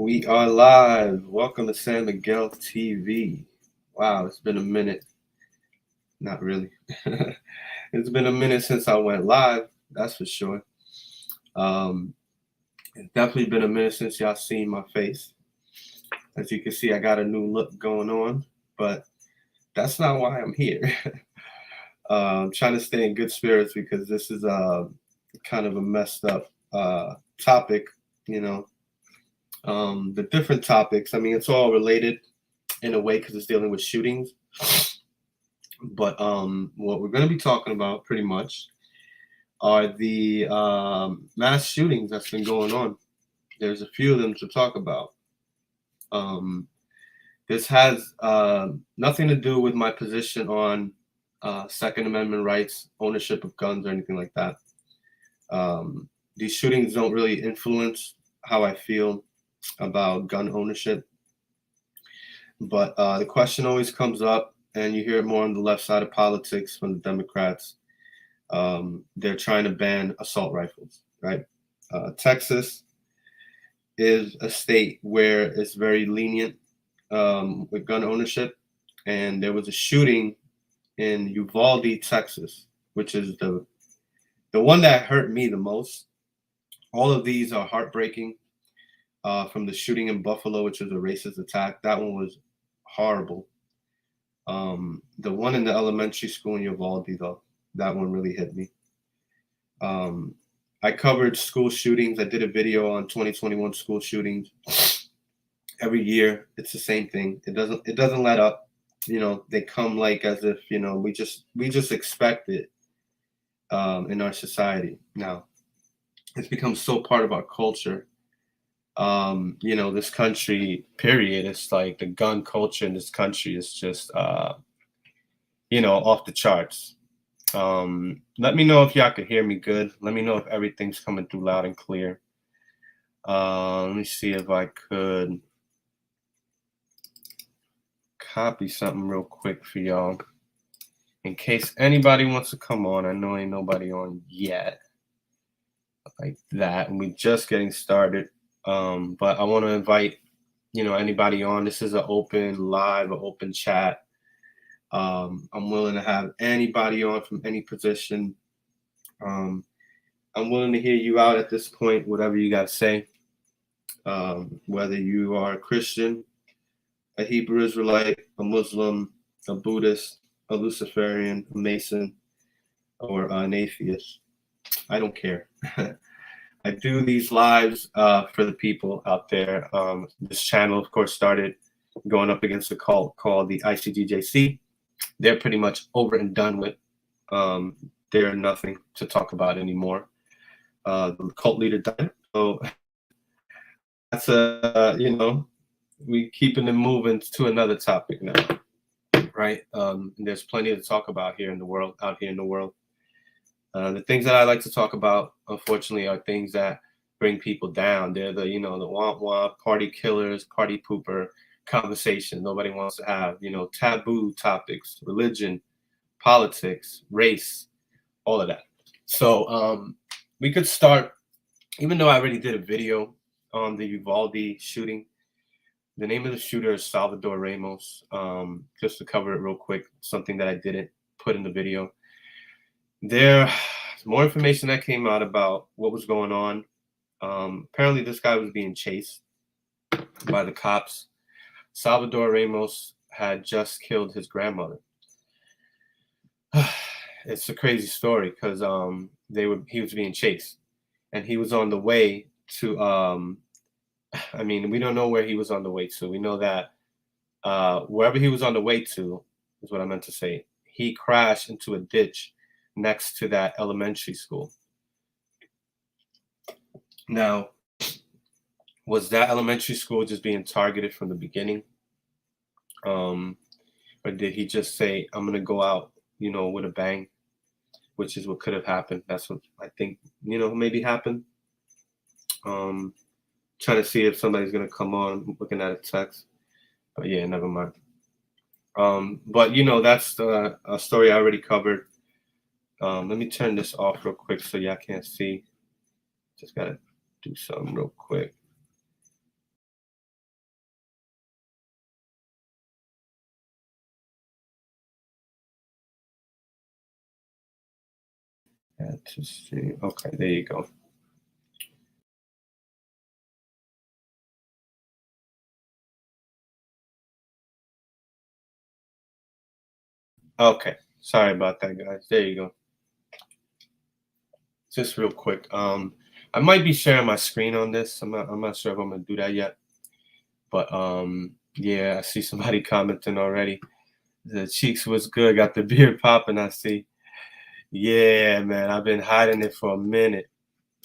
We are live. Welcome to San Miguel TV. Wow, it's been a minute. Not really. It's been a minute since I went live, that's for sure. It's definitely been a minute since y'all seen my face. As you can see, I got a new look going on, but that's not why I'm here. I'm trying to stay in good spirits because this is kind of a messed up topic, you know. The different topics, I mean, it's all related in a way because it's dealing with shootings. But what we're going to be talking about pretty much are the mass shootings that's been going on. There's a few of them to talk about. This has nothing to do with my position on Second Amendment rights, ownership of guns, or anything like that. These shootings don't really influence how I feel about gun ownership. But the question always comes up, and you hear it more on the left side of politics from the Democrats. They're trying to ban assault rifles, right? Texas is a state where it's very lenient with gun ownership. And there was a shooting in Uvalde, Texas, which is the one that hurt me the most. All of these are heartbreaking. From the shooting in Buffalo, which was a racist attack, that one was horrible. The one in the elementary school in Uvalde, though, that one really hit me. I covered school shootings. I did a video on 2021 school shootings. Every year, it's the same thing. It doesn't let up. You know, they come like as if, you know, we just expect it in our society now. It's become so part of our culture. You know, this country, period. It's like the gun culture in this country is just, you know, off the charts. Let me know if y'all could hear me good. Let me know if everything's coming through loud and clear. Let me see if I could copy something real quick for y'all in case anybody wants to come on. I know ain't nobody on yet like that, and we just getting started. But I want to invite, you know, anybody on. This is an open live, an open chat. I'm willing to have anybody on from any position. I'm willing to hear you out at this point, whatever you got to say. Whether you are a Christian, a Hebrew Israelite, a Muslim, a Buddhist, a Luciferian, a Mason, or an atheist. I don't care. I do these lives for the people out there. This channel, of course, started going up against a cult called the ICGJC. They're pretty much over and done with. They're nothing to talk about anymore. The cult leader died. So that's you know, we keeping it moving to another topic now, right? And there's plenty to talk about here in the world, out here in the world. The things that I like to talk about, unfortunately, are things that bring people down. They're the, you know, the womp party killers, party pooper conversation nobody wants to have, you know, taboo topics, religion, politics, race, all of that. So we could start, even though I already did a video on the Uvalde shooting. The name of the shooter is Salvador Ramos. Just to cover it real quick, something that I didn't put in the video. There's more information that came out about what was going on. Apparently, this guy was being chased by the cops. Salvador Ramos had just killed his grandmother. It's a crazy story because he was being chased, and he was on the way to. I mean, we don't know where he was on the way to. We know that wherever he was on the way to is what I meant to say. He crashed into a ditch next to that elementary school. Now, was that elementary school just being targeted from the beginning? Or did he just say, I'm going to go out, you know, with a bang, which is what could have happened. That's what I think, you know, maybe happened. Trying to see if somebody's going to come on, looking at a text. But yeah, never mind. But, you know, that's a story I already covered. Let me turn this off real quick so y'all can't see. Just got to do something real quick. Had to see. Okay, there you go. Okay, sorry about that, guys. There you go. Just real quick. I might be sharing my screen on this. I'm not sure if I'm gonna do that yet. But yeah, I see somebody commenting already. The cheeks was good. Got the beard popping. I see. Yeah, man. I've been hiding it for a minute.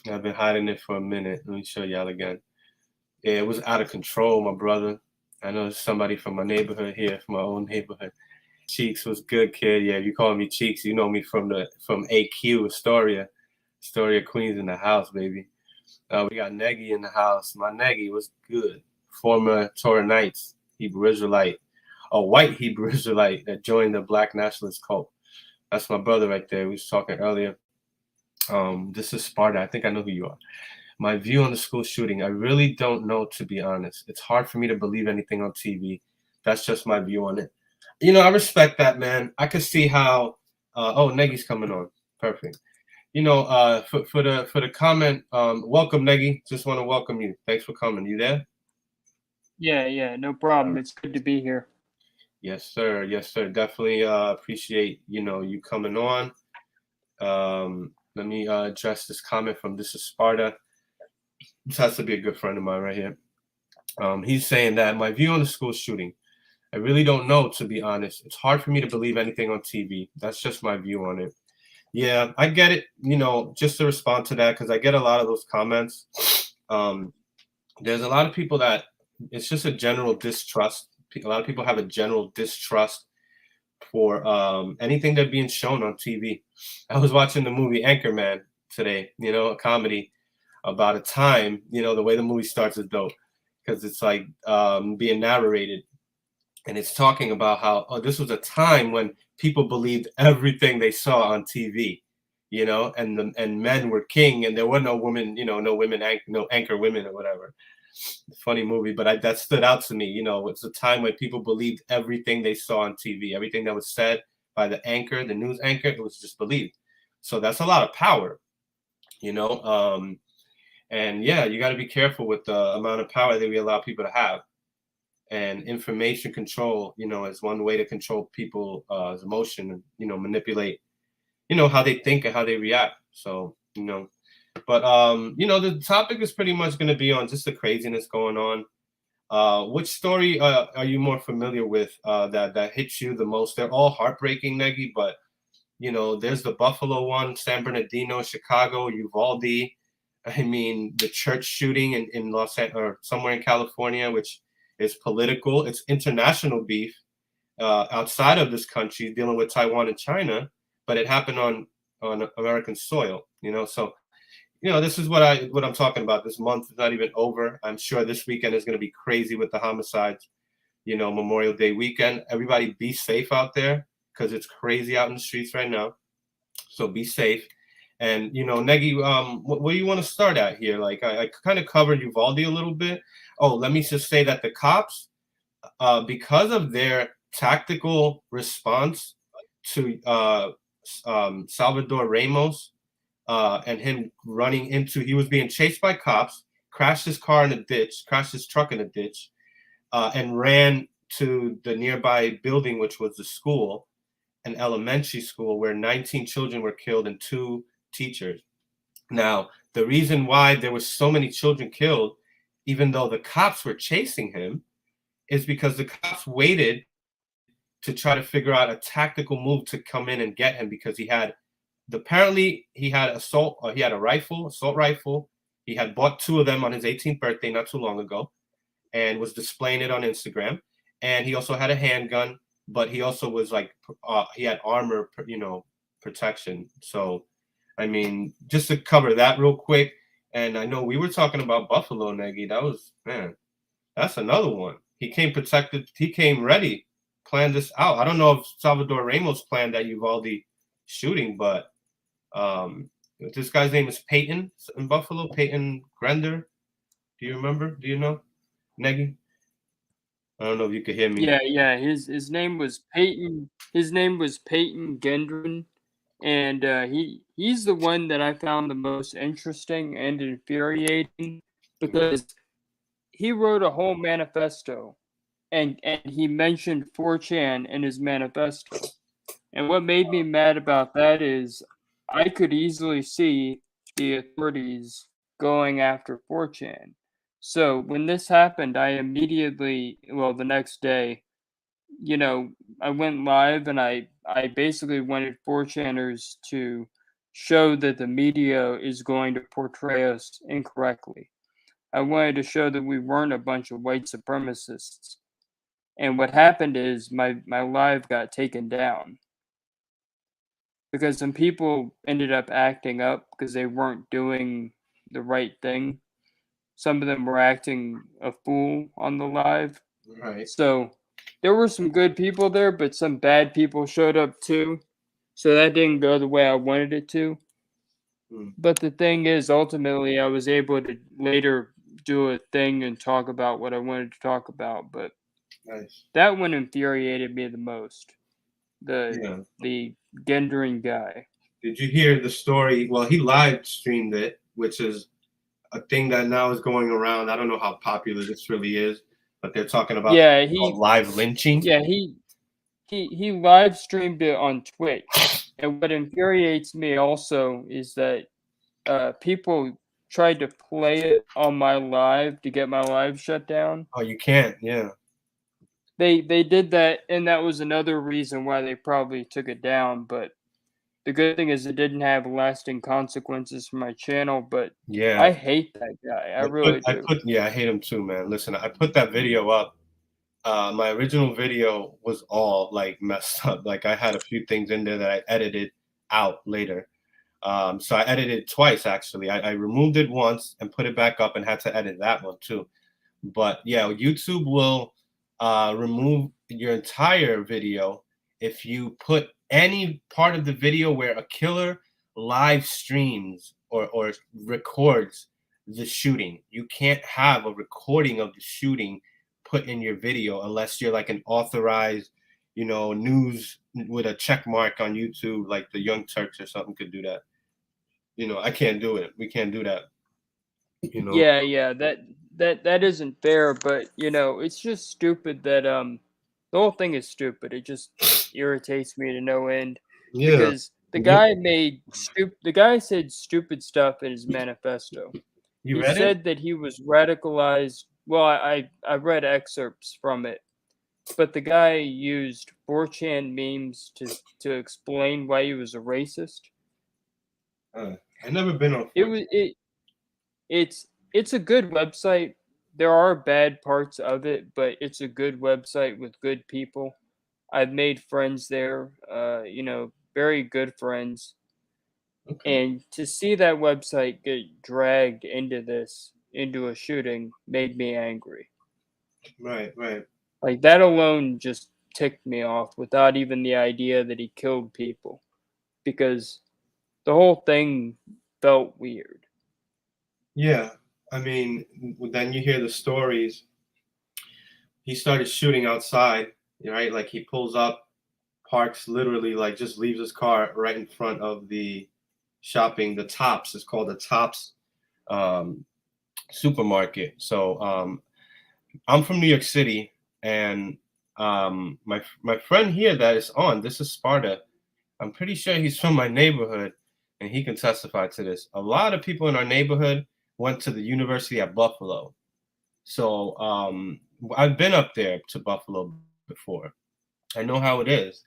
Let me show y'all again. Yeah, it was out of control, my brother. I know somebody from my neighborhood here, from my own neighborhood. Cheeks was good, kid. Yeah, if you call me Cheeks, you know me from AQ, Astoria, Queens in the house, baby. We got Negi in the house. My Negi was good. Former Torah Knights, Hebrew Israelite, a white Hebrew Israelite that joined the Black Nationalist cult. That's my brother right there. We was talking earlier. This is Sparta. I think I know who you are. My view on the school shooting, I really don't know, to be honest. It's hard for me to believe anything on TV. That's just my view on it. I respect that, man. I could see how. Oh, Negi's coming on. Perfect. For the comment, welcome, Negi. Just want to welcome you. Thanks for coming. You there? Yeah, no problem. It's good to be here. Yes, sir. Yes, sir. Definitely appreciate you coming on. Let me address this comment from This is Sparta. This has to be a good friend of mine right here. He's saying that my view on the school shooting, I really don't know, to be honest. It's hard for me to believe anything on TV. That's just my view on it. Yeah, I get it. Just to respond to that, because I get a lot of those comments. There's a lot of people that it's just a general distrust. A lot of people have a general distrust for anything that's being shown on TV. I was watching the movie Anchorman today, a comedy about a time, the way the movie starts is dope because it's like being narrated and it's talking about how this was a time when people believed everything they saw on TV, and men were king and there were no women, no women, no anchor women or whatever. Funny movie, but that stood out to me. It's a time when people believed everything they saw on TV, everything that was said by the anchor, the news anchor, it was just believed. So that's a lot of power, and yeah, you got to be careful with the amount of power that we allow people to have. And information control, is one way to control people's emotion and, manipulate, how they think and how they react. So, but, the topic is pretty much going to be on just the craziness going on. Which story are you more familiar with that hits you the most? They're all heartbreaking, Negi, but, there's the Buffalo one, San Bernardino, Chicago, Uvalde. I mean, the church shooting in Los Angeles or somewhere in California, which is political. It's international beef outside of this country, dealing with Taiwan and China, but it happened on American soil. So this is what I'm talking about. This month is not even over. I'm sure this weekend is going to be crazy with the homicides. Memorial Day weekend. Everybody be safe out there because it's crazy out in the streets right now. So be safe. And Negi, what do you want to start at here? Like I kind of covered Uvalde a little bit. Oh, let me just say that the cops, because of their tactical response to Salvador Ramos and him running into, he was being chased by cops, crashed his car in a ditch, crashed his truck in a ditch, and ran to the nearby building, which was the school, an elementary school where 19 children were killed and 2 teachers. Now, the reason why there were so many children killed, even though the cops were chasing him, is because the cops waited to try to figure out a tactical move to come in and get him because apparently he had he had assault rifle. He had bought 2 of them on his 18th birthday not too long ago and was displaying it on Instagram. And he also had a handgun, but he also was like, he had armor, protection. So, I mean, just to cover that real quick. And I know we were talking about Buffalo, Negi. That was, man, that's another one. He came protected. He came ready, planned this out. I don't know if Salvador Ramos planned that Uvalde shooting, but this guy's name is Payton in Buffalo, Payton Grendon. Do you remember? Do you know, Negi? I don't know if you could hear me. Yeah. His name was Payton. His name was Payton Grendon, and he's the one that I found the most interesting and infuriating because he wrote a whole manifesto and he mentioned 4chan in his manifesto. And what made me mad about that is I could easily see the authorities going after 4chan. So when this happened, I immediately, well, the next day, you know, I went live and I basically wanted 4chaners to show that the media is going to portray us incorrectly. I wanted to show that we weren't a bunch of white supremacists. And what happened is my live got taken down because some people ended up acting up because they weren't doing the right thing. Some of them were acting a fool on the live. Right. So there were some good people there, but some bad people showed up too. So that didn't go the way I wanted it to. But the thing is, ultimately, I was able to later do a thing and talk about what I wanted to talk about. But Nice. that one infuriated me the most. Yeah. The gendering guy. Did you hear the story? Well, he live streamed it, which is a thing that now is going around. I don't know how popular this really is, but they're talking about live lynching. Yeah, he live streamed it on Twitch. And what infuriates me also is that people tried to play it on my live to get my live shut down. Oh, you can't. Yeah. They did that, and that was another reason why they probably took it down. But the good thing is it didn't have lasting consequences for my channel. But Yeah. I hate that guy. I really do. I hate him too, man. Listen, I put that video up. My original video was all like messed up. Like I had a few things in there that I edited out later. So I edited twice actually. I removed it once and put it back up and had to edit that one too. But yeah, YouTube will remove your entire video if you put any part of the video where a killer live streams or records the shooting. You can't have a recording of the shooting put in your video unless you're like an authorized, news with a check mark on YouTube, like the Young Turks or something could do that. I can't do it. We can't do that. Yeah, that isn't fair, but it's just stupid that the whole thing is stupid. It just irritates me to no end. Yeah. Because the guy said stupid stuff in his manifesto. You He read said it? that he was radicalized. Well, I read excerpts from it, but the guy used 4chan memes to explain why he was a racist. I've never been on 4chan. It's a good website. There are bad parts of it, but it's a good website with good people. I've made friends there, very good friends. Okay. And to see that website get dragged into a shooting made me angry. Right. Like that alone just ticked me off without even the idea that he killed people because the whole thing felt weird. Yeah. I mean, then you hear the stories. He started shooting outside, right? Like he pulls up, parks literally, like just leaves his car right in front of the the Tops. It's called the Tops supermarket. So I'm from New York City, and my friend here that is on, this is Sparta. I'm pretty sure he's from my neighborhood, and he can testify to this. A lot of people in our neighborhood went to the University at Buffalo. So I've been up there to Buffalo before. I know how it is.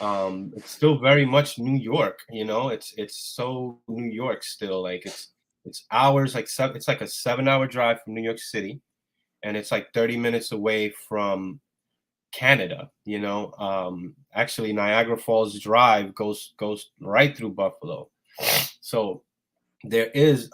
It's still very much New York, it's so New York still. Like it's hours, like it's like a 7-hour drive from New York City, and it's like 30 minutes away from Canada. Actually Niagara Falls Drive goes right through Buffalo. So there is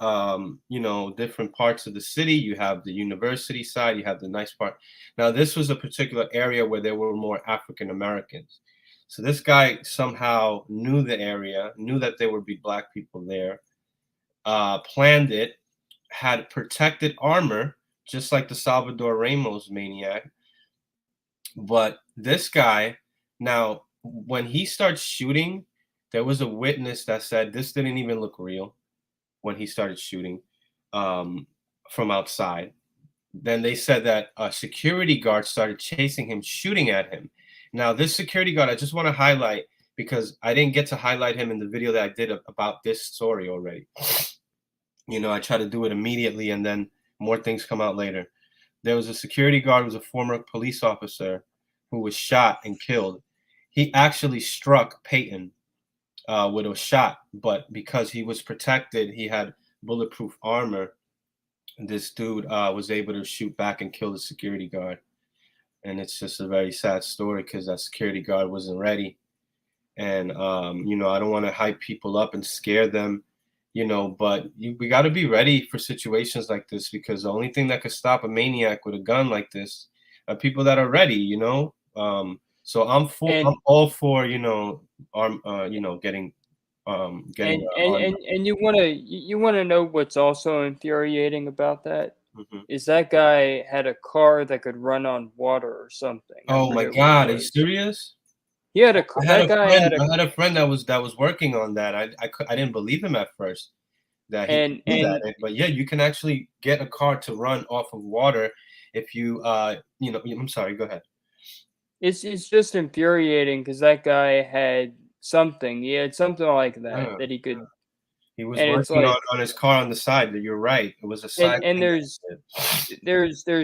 different parts of the city. You have the university side, you have the nice part. Now this was a particular area where there were more African Americans. So this guy somehow knew the area, knew that there would be black people there, planned it, had protected armor, just like the Salvador Ramos maniac. But this guy, now, when he starts shooting, there was a witness that said this didn't even look real when he started shooting from outside. Then they said that a security guard started chasing him, shooting at him. Now, this security guard, I just want to highlight because I didn't get to highlight him in the video that I did about this story already. You know, I try to do it immediately and then more things come out later. There was a security guard who was a former police officer who was shot and killed. He actually struck Payton with a shot, but because he was protected, he had bulletproof armor. This dude was able to shoot back and kill the security guard. And it's just a very sad story because that security guard wasn't ready. And, you know, I don't want to hype people up and scare them, you know, but we got to be ready for situations like this because the only thing that could stop a maniac with a gun like this are people that are ready, you know. So I'm all for, you know, getting and you want to know what's also infuriating about that is that guy had a car that could run on water or something. Oh my God, are you serious? He had a I had a friend that was working on that. I didn't believe him at first that he could do that. But yeah, you can actually get a car to run off of water if you you know. I'm sorry. Go ahead. It's just infuriating because that guy had something. He had something like that that he could. He was working on his car on the side. You're right. It was a side. And there's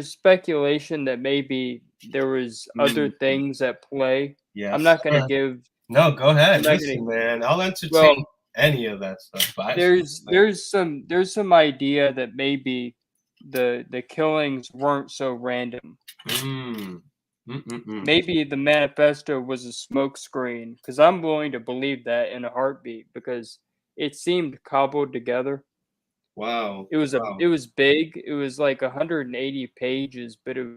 speculation that maybe there was other things at play. Yeah, I'm not going to give. No, go ahead. Listen, man. I'll entertain any of that stuff. But there's some idea that maybe the killings weren't so random. Maybe the manifesto was a smokescreen because I'm willing to believe that in a heartbeat because it seemed cobbled together. Wow. It was big. It was like 180 pages, but it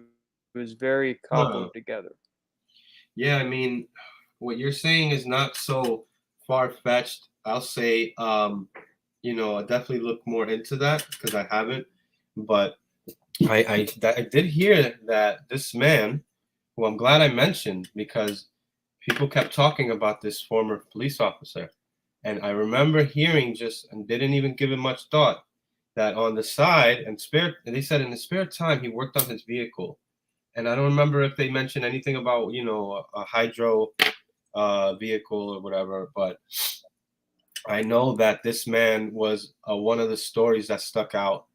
was very cobbled together. Yeah, I mean, what you're saying is not so far-fetched. I'll say, you know, I definitely look more into that because I haven't. But I did hear that this man, who I'm glad I mentioned because people kept talking about this former police officer. And I remember hearing and didn't even give it much thought that on the side and they said in his spare time, he worked on his vehicle. And I don't remember if they mentioned anything about, you know, a hydro vehicle or whatever, but I know that this man was one of the stories that stuck out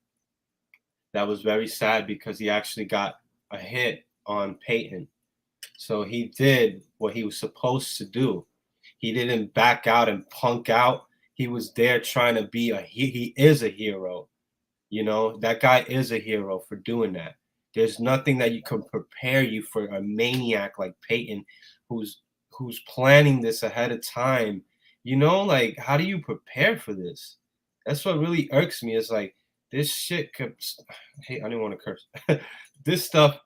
that was very sad because he actually got a hit on Payton. So he did what he was supposed to do. He didn't back out and punk out. He was there trying to be he is a hero. You know, that guy is a hero for doing that. There's nothing that you can prepare you for a maniac like Payton who's planning this ahead of time. You know, like, how do you prepare for this? That's what really irks me is like this shit could, hey, I didn't want to curse. This stuff,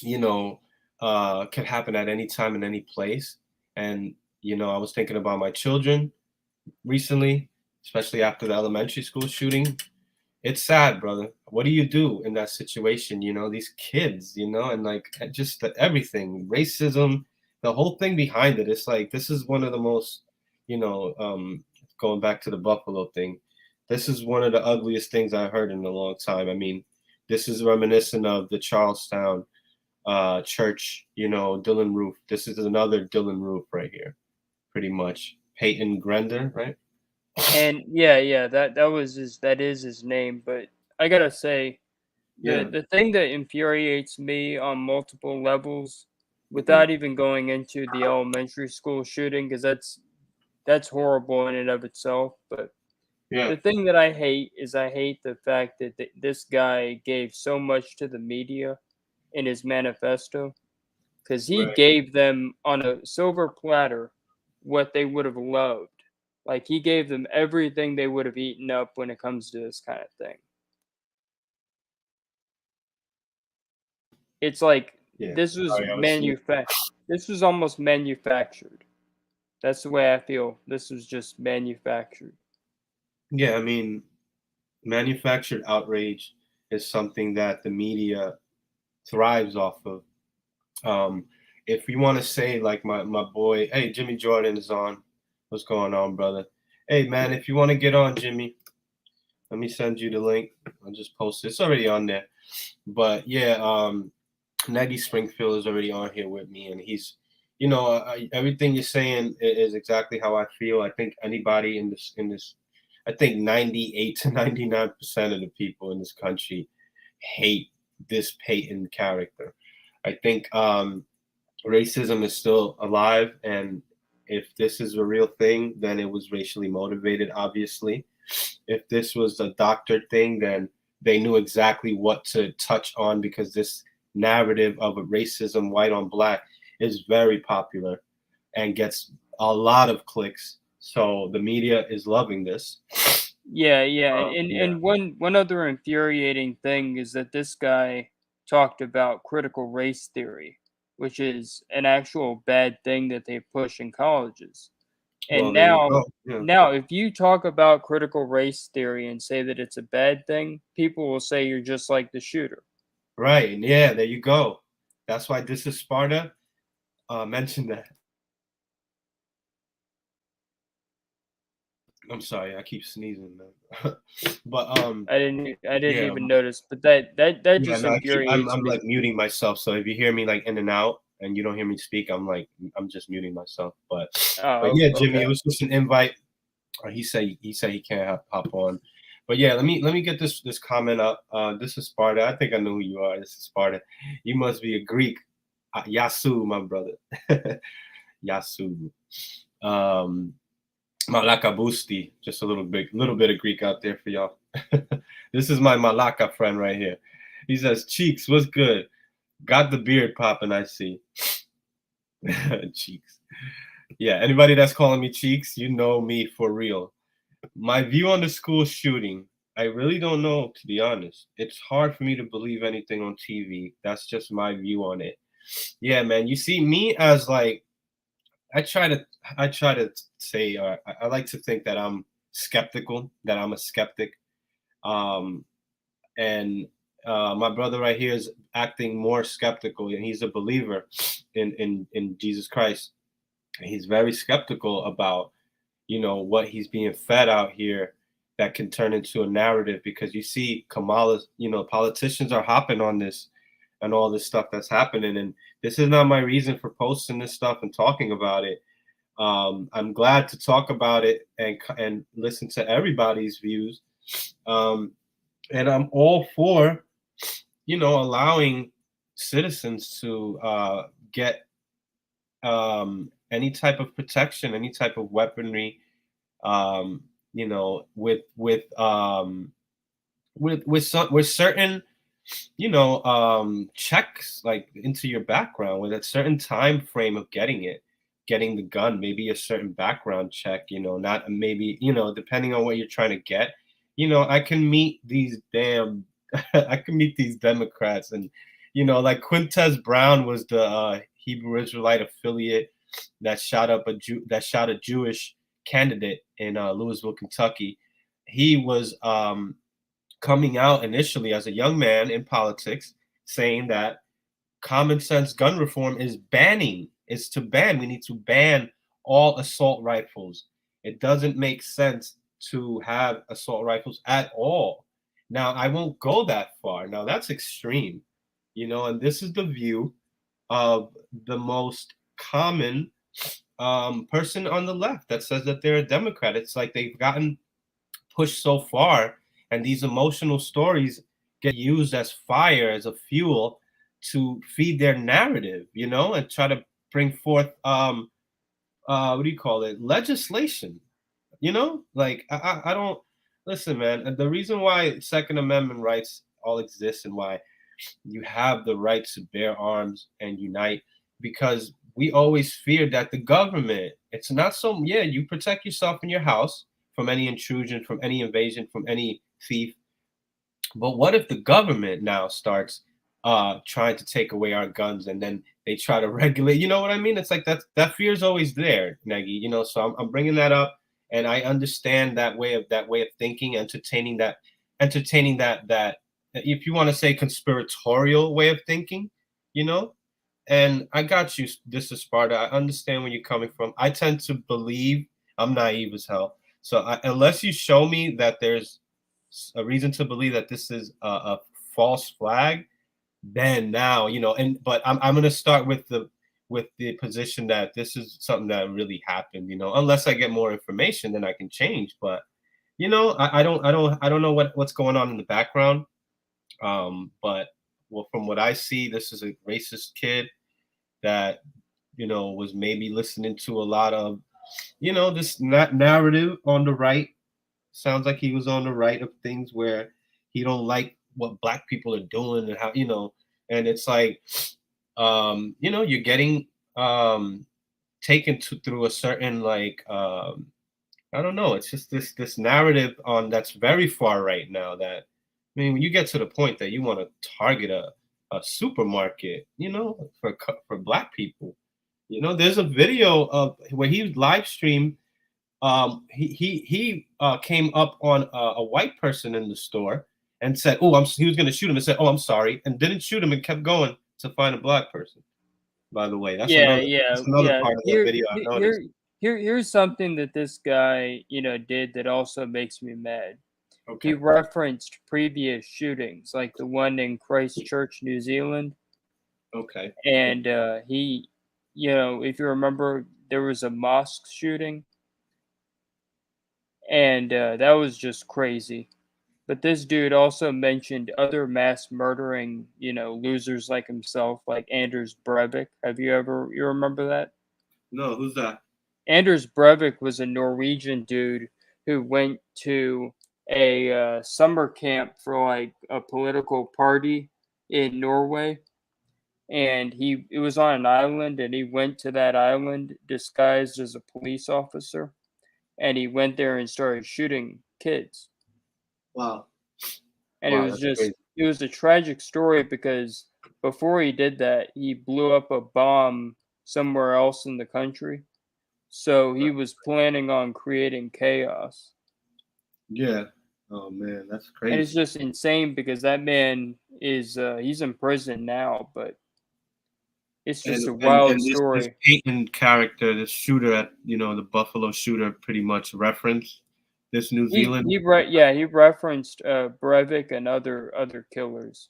you know, could happen at any time in any place. And, you know, I was thinking about my children recently, especially after the elementary school shooting. It's sad, brother. What do you do in that situation? You know, these kids, you know, and like just everything, racism, the whole thing behind it. It's like, this is one of the most, you know, going back to the Buffalo thing, this is one of the ugliest things I heard in a long time. I mean, this is reminiscent of the Charlestown church, you know, Dylan Roof. This is another Dylan Roof right here, pretty much. Payton Grendon, right? And yeah, that is his name. But I gotta say, the thing that infuriates me on multiple levels, without even going into the elementary school shooting, because that's horrible in and of itself. But the thing that I hate is I hate the fact that this guy gave so much to the media in his manifesto, because he gave them on a silver platter what they would have loved. Like, he gave them everything they would have eaten up when it comes to this kind of thing. It's like this was manufactured. This was almost manufactured. That's the way I feel. This was just manufactured. Yeah, I mean, manufactured outrage is something that the media thrives off of. If you want to say, like my boy, hey, Jimmy Jordan is on. What's going on, brother? Hey, man, if you want to get on, Jimmy, let me send you the link. I'll just post it. It's already on there. But yeah, Nagy Springfield is already on here with me, and he's, everything you're saying is exactly how I feel. I think anybody in this, I think 98 to 99% of the people in this country hate this Payton character. I think racism is still alive, and if this is a real thing, then it was racially motivated, obviously. If this was a doctored thing, then they knew exactly what to touch on, because this narrative of a racism, white on black, is very popular and gets a lot of clicks. So the media is loving this. Yeah, and one other infuriating thing is that this guy talked about critical race theory, which is an actual bad thing that they push in colleges. And now if you talk about critical race theory and say that it's a bad thing, people will say you're just like the shooter. Right. Yeah, there you go. That's why This Is Sparta mentioned that. I'm sorry, I keep sneezing, man. But I didn't even notice, but that just infuriates I'm me. like muting myself. So if you hear me like in and out and you don't hear me speak, I'm just muting myself. But yeah, Jimmy, it was just an invite. He said he can't hop on. But yeah, let me get this comment up. This is Sparta. I think I know who you are. This is Sparta. You must be a Greek. Yasu, my brother. Yasu. Malaka Busti. Just a little bit of Greek out there for y'all. This is my Malaka friend right here. He says, Cheeks, what's good? Got the beard popping, I see. Cheeks. Yeah, anybody that's calling me Cheeks, you know me for real. My view on the school shooting, I really don't know, to be honest. It's hard for me to believe anything on TV. That's just my view on it. Yeah, man. You see, me as like, I try to say, I like to think that I'm skeptical, that I'm a skeptic. And my brother right here is acting more skeptical, and he's a believer in Jesus Christ. And he's very skeptical about, what he's being fed out here that can turn into a narrative, because you see Kamala's, politicians are hopping on this and all this stuff that's happening. And this is not my reason for posting this stuff and talking about it. I'm glad to talk about it and listen to everybody's views. And I'm all for, allowing citizens to get any type of protection, any type of weaponry, with certain, checks like into your background, with a certain time frame of getting the gun, maybe a certain background check, not maybe, depending on what you're trying to get. I can meet these I can meet these Democrats, and like Quintez Brown was the Hebrew Israelite affiliate that shot a Jewish candidate in Louisville, Kentucky. He was coming out initially as a young man in politics, saying that common sense gun reform is to ban. We need to ban all assault rifles. It doesn't make sense to have assault rifles at all. Now, I won't go that far. Now, that's extreme, and this is the view of the most common person on the left that says that they're a Democrat. It's like they've gotten pushed so far, and these emotional stories get used as fire, as a fuel to feed their narrative, and try to bring forth what do you call it, legislation. Like I don't listen, man. The reason why Second Amendment rights all exist and why you have the right to bear arms and unite, because we always feared that the government, it's not so, yeah, you protect yourself in your house from any intrusion, from any invasion, from any thief. But what if the government now starts trying to take away our guns, and then they try to regulate? You know what I mean? It's like that fear is always there, Nagy. So I'm bringing that up, and I understand that way of thinking, entertaining that if you want to say conspiratorial way of thinking, And I got you. This is Sparta. I understand where you're coming from. I tend to believe I'm naive as hell. So unless you show me that there's a reason to believe that this is a false flag, then now, but I'm gonna start with the position that this is something that really happened, unless I get more information, then I can change. But I don't know what's going on in the background. But well, from what I see, this is a racist kid that was maybe listening to a lot of this narrative on the right. Sounds like he was on the right of things where he don't like what black people are doing and how and it's like you're getting taken through a certain like I don't know, it's just this narrative on that's very far right now that when you get to the point that you want to target a supermarket, for black people, there's a video of where he live streamed. He came up on a white person in the store and said, "Oh, he was going to shoot him," and said, "Oh, I'm sorry," and didn't shoot him and kept going to find a black person. By the way, that's another part of the video I noticed. Here's something that this guy, did that also makes me mad. Okay. He referenced previous shootings, like the one in Christchurch, New Zealand. Okay. And he, if you remember, there was a mosque shooting, and that was just crazy. But this dude also mentioned other mass murdering, losers like himself, like Anders Breivik. You remember that? No, who's that? Anders Breivik was a Norwegian dude who went to a summer camp for like a political party in Norway, and it was on an island, and he went to that island disguised as a police officer, and he went there and started shooting kids. Wow. And it was just crazy. It was a tragic story because before he did that, he blew up a bomb somewhere else in the country. So he was planning on creating chaos. Yeah. Oh man, that's crazy. And it's just insane because that man is he's in prison now, but it's just a wild story. This Payton character, this shooter at the Buffalo shooter, pretty much referenced this New Zealand. He referenced Breivik and other killers,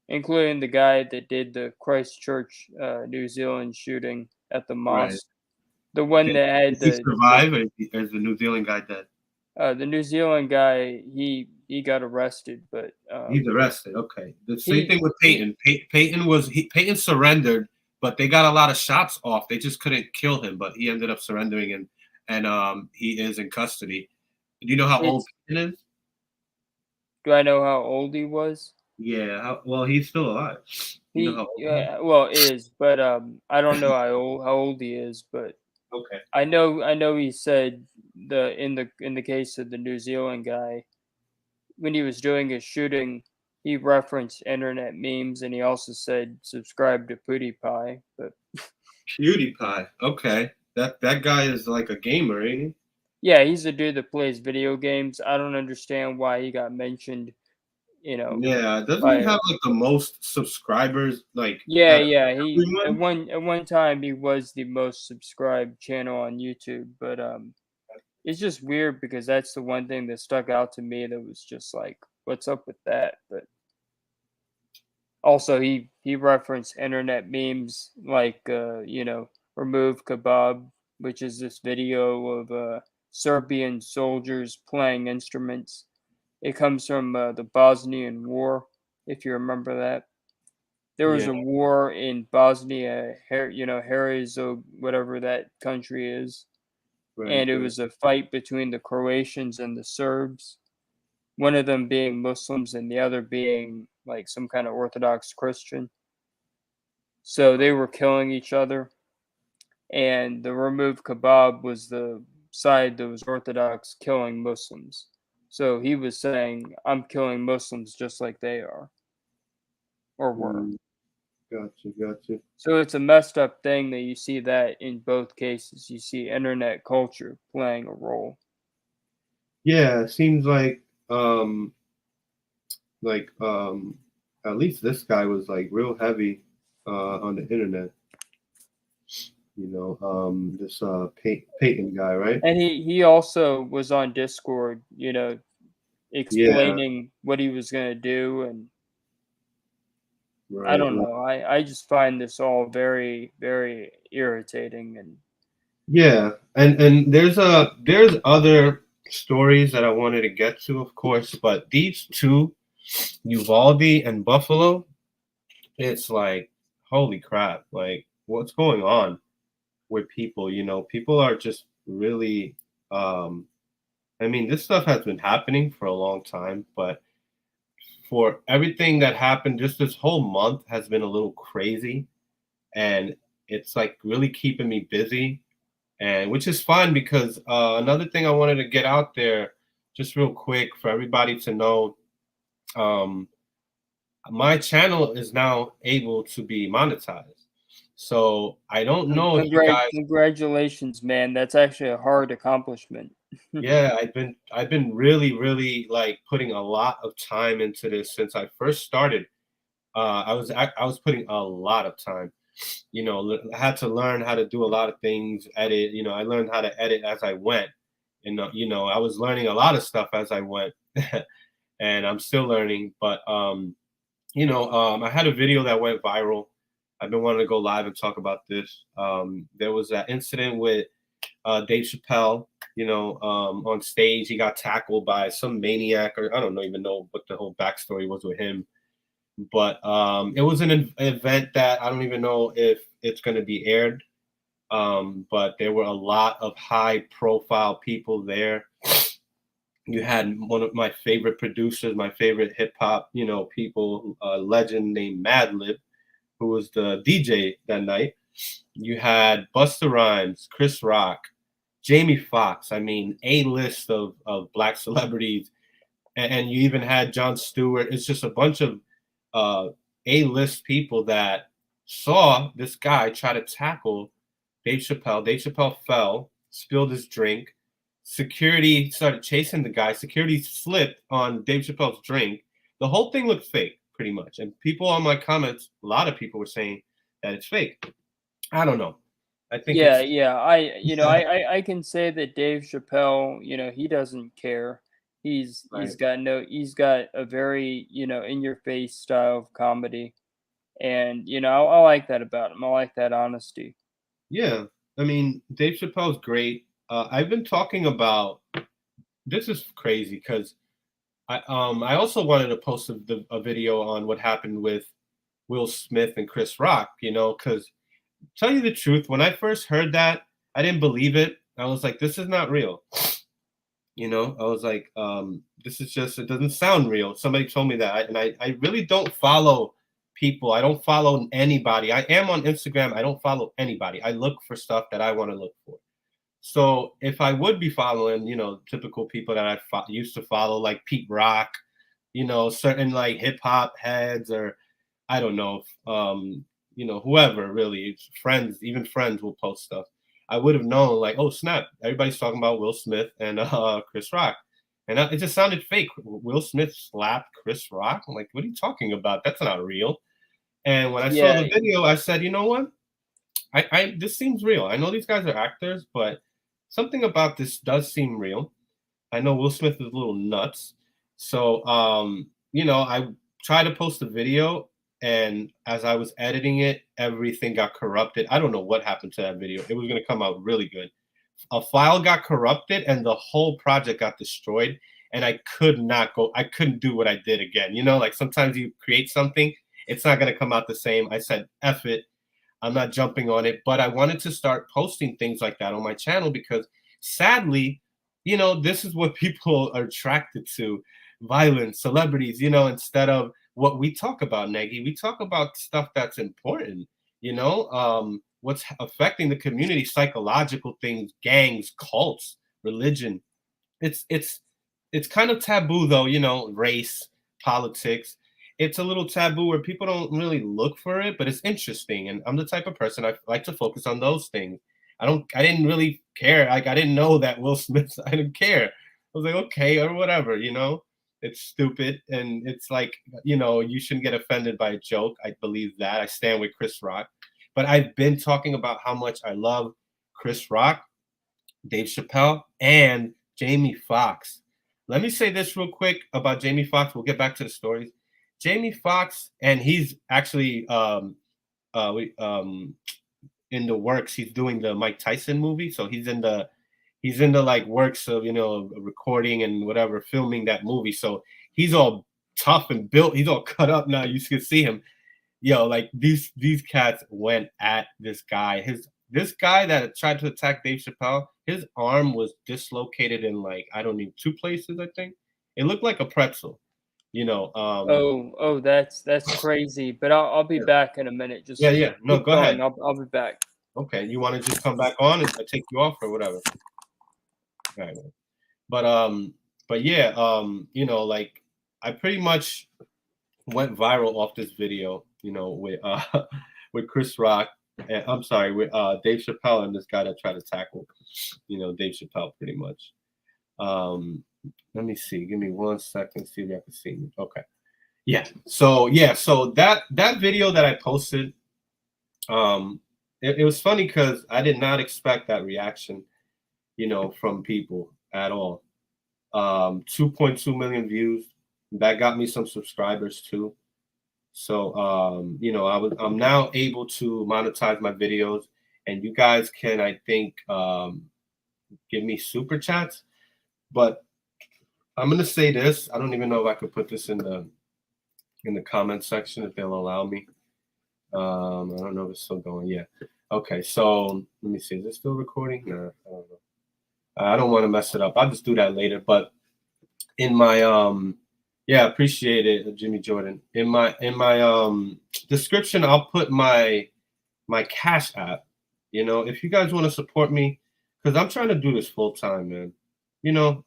including the guy that did the Christchurch, New Zealand shooting at the mosque. Right. The one that had did he survive, or is the New Zealand guy dead? The New Zealand guy, he got arrested, but he's arrested. Okay. The same thing with Payton. Payton surrendered, but they got a lot of shots off. They just couldn't kill him, but he ended up surrendering, and he is in custody. Do you know how old Payton is? Do I know how old he was? Yeah. Well, he's still alive. Is, but I don't know how old he is, but okay. I know he said in the case of the New Zealand guy, when he was doing his shooting, he referenced internet memes, and he also said subscribe to PewDiePie. But PewDiePie, okay, that guy is like a gamer, ain't he? Yeah, he's a dude that plays video games. I don't understand why he got mentioned. Yeah, doesn't he have like the most subscribers? Like yeah. He at one time he was the most subscribed channel on YouTube, but it's just weird because that's the one thing that stuck out to me that was just like, what's up with that? But also he referenced internet memes like remove kebab, which is this video of Serbian soldiers playing instruments. It comes from the Bosnian War, if you remember that. There was a war in Bosnia, Herzegovina, whatever that country is. Right, and it was a fight between the Croatians and the Serbs, one of them being Muslims and the other being like some kind of Orthodox Christian. So they were killing each other, and the remove kebab was the side that was Orthodox killing Muslims. So he was saying, I'm killing Muslims just like they are, or were. Gotcha. So it's a messed up thing that you see that in both cases. You see internet culture playing a role. Yeah, it seems like at least this guy was like real heavy on the internet. This Payton guy, right? And he also was on Discord, Yeah, explaining what he was gonna do, and I right, don't right. know. I just find this all very, very irritating, and Yeah, and there's other stories that I wanted to get to, of course, but these two, Uvalde and Buffalo, it's like, holy crap, like what's going on with people? People are just really, um, I mean, this stuff has been happening for a long time, but for everything that happened, just this whole month has been a little crazy, and it's like really keeping me busy, and which is fine because another thing I wanted to get out there, just real quick for everybody to know, um, my channel is now able to be monetized. So I don't know if you guys. congratulations, man. That's actually a hard accomplishment. Yeah, I've been really, really like putting a lot of time into this since I first started. I was putting a lot of time. I had to learn how to do a lot of things, edit. I learned how to edit as I went, and I was learning a lot of stuff as I went, and I'm still learning. But I had a video that went viral. I've been wanting to go live and talk about this. There was that incident with Dave Chappelle, on stage. He got tackled by some maniac, or I don't even know what the whole backstory was with him. But it was an event that I don't even know if it's going to be aired. But there were a lot of high profile people there. You had one of my favorite producers, my favorite hip hop, people, a legend named Madlib, who was the DJ that night. You had Busta Rhymes, Chris Rock, Jamie Foxx. I mean, a list of black celebrities, and you even had Jon Stewart. It's just a bunch of A-list people that saw this guy try to tackle Dave Chappelle. Dave Chappelle fell, spilled his drink. Security started chasing the guy. Security slipped on Dave Chappelle's drink. The whole thing looked fake, pretty much. And people on my comments, a lot of people were saying that it's fake. I don't know. I think Yeah, it's yeah. I can say that Dave Chappelle, he doesn't care. right. He's got a very, in your face style of comedy. And I like that about him. I like that honesty. Yeah. I mean, Dave Chappelle's great. I've been talking about this is crazy because I also wanted to post a video on what happened with Will Smith and Chris Rock, because tell you the truth, when I first heard that, I didn't believe it. I was like, this is not real. I was like, this is just, it doesn't sound real. Somebody told me that. And I really don't follow people. I don't follow anybody. I am on Instagram. I don't follow anybody. I look for stuff that I want to look for. So if I would be following, typical people that I used to follow, like Pete Rock, certain like hip hop heads, or I don't know, whoever really, friends, even friends will post stuff. I would have known, like, oh snap, everybody's talking about Will Smith and Chris Rock, and it just sounded fake. Will Smith slapped Chris Rock. I'm like, what are you talking about? That's not real. And when I saw Yeah, the video, I said, you know what? I this seems real. I know these guys are actors, but something about this does seem real. I know Will Smith is a little nuts. So I tried to post a video, and as I was editing it, everything got corrupted. I don't know what happened to that video. It was gonna come out really good. A file got corrupted and the whole project got destroyed. And I couldn't do what I did again. Like sometimes you create something, it's not gonna come out the same. I said, F it. I'm not jumping on it, but I wanted to start posting things like that on my channel because sadly, this is what people are attracted to: violence, celebrities, instead of what we talk about, Negi. We talk about stuff that's important, what's affecting the community, psychological things, gangs, cults, religion. It's kind of taboo though, race, politics. It's a little taboo where people don't really look for it, but it's interesting. And I'm the type of person I like to focus on those things. I didn't really care. Like I didn't know that Will Smith, I didn't care. I was like, okay, or whatever, it's stupid. And it's like, you shouldn't get offended by a joke. I believe that. I stand with Chris Rock. But I've been talking about how much I love Chris Rock, Dave Chappelle, and Jamie Foxx. Let me say this real quick about Jamie Foxx. We'll get back to the stories. Jamie Foxx, and he's actually in the works. He's doing the Mike Tyson movie, so he's in the like works of recording and whatever, filming that movie. So he's all tough and built. He's all cut up now. You can see him. Like these cats went at this guy. This guy that tried to attack Dave Chappelle, his arm was dislocated in like, I don't know, 2 places, I think. It looked like a pretzel, That's crazy. But I'll be back in a minute. Just yeah. No, go ahead. I'll be back. Okay, you want to just come back on and I take you off or whatever? All right. But yeah, like I pretty much went viral off this video, with Chris Rock. And, I'm sorry, with Dave Chappelle and this guy that tried to tackle, Dave Chappelle pretty much. Let me see. Give me 1 second. See if I can see me. Okay. Yeah. So that video that I posted, it was funny because I did not expect that reaction, from people at all. 2.2 million views. That got me some subscribers too. So, I'm now able to monetize my videos, and you guys can, I think, give me super chats. But I'm gonna say this. I don't even know if I could put this in the comment section if they'll allow me. I don't know if it's still going. Yeah. Okay. So let me see. Is it still recording? No, I don't know. I don't want to mess it up. I'll just do that later. But in my appreciate it, Jimmy Jordan. In my description, I'll put my Cash App. If you guys want to support me, because I'm trying to do this full time, man.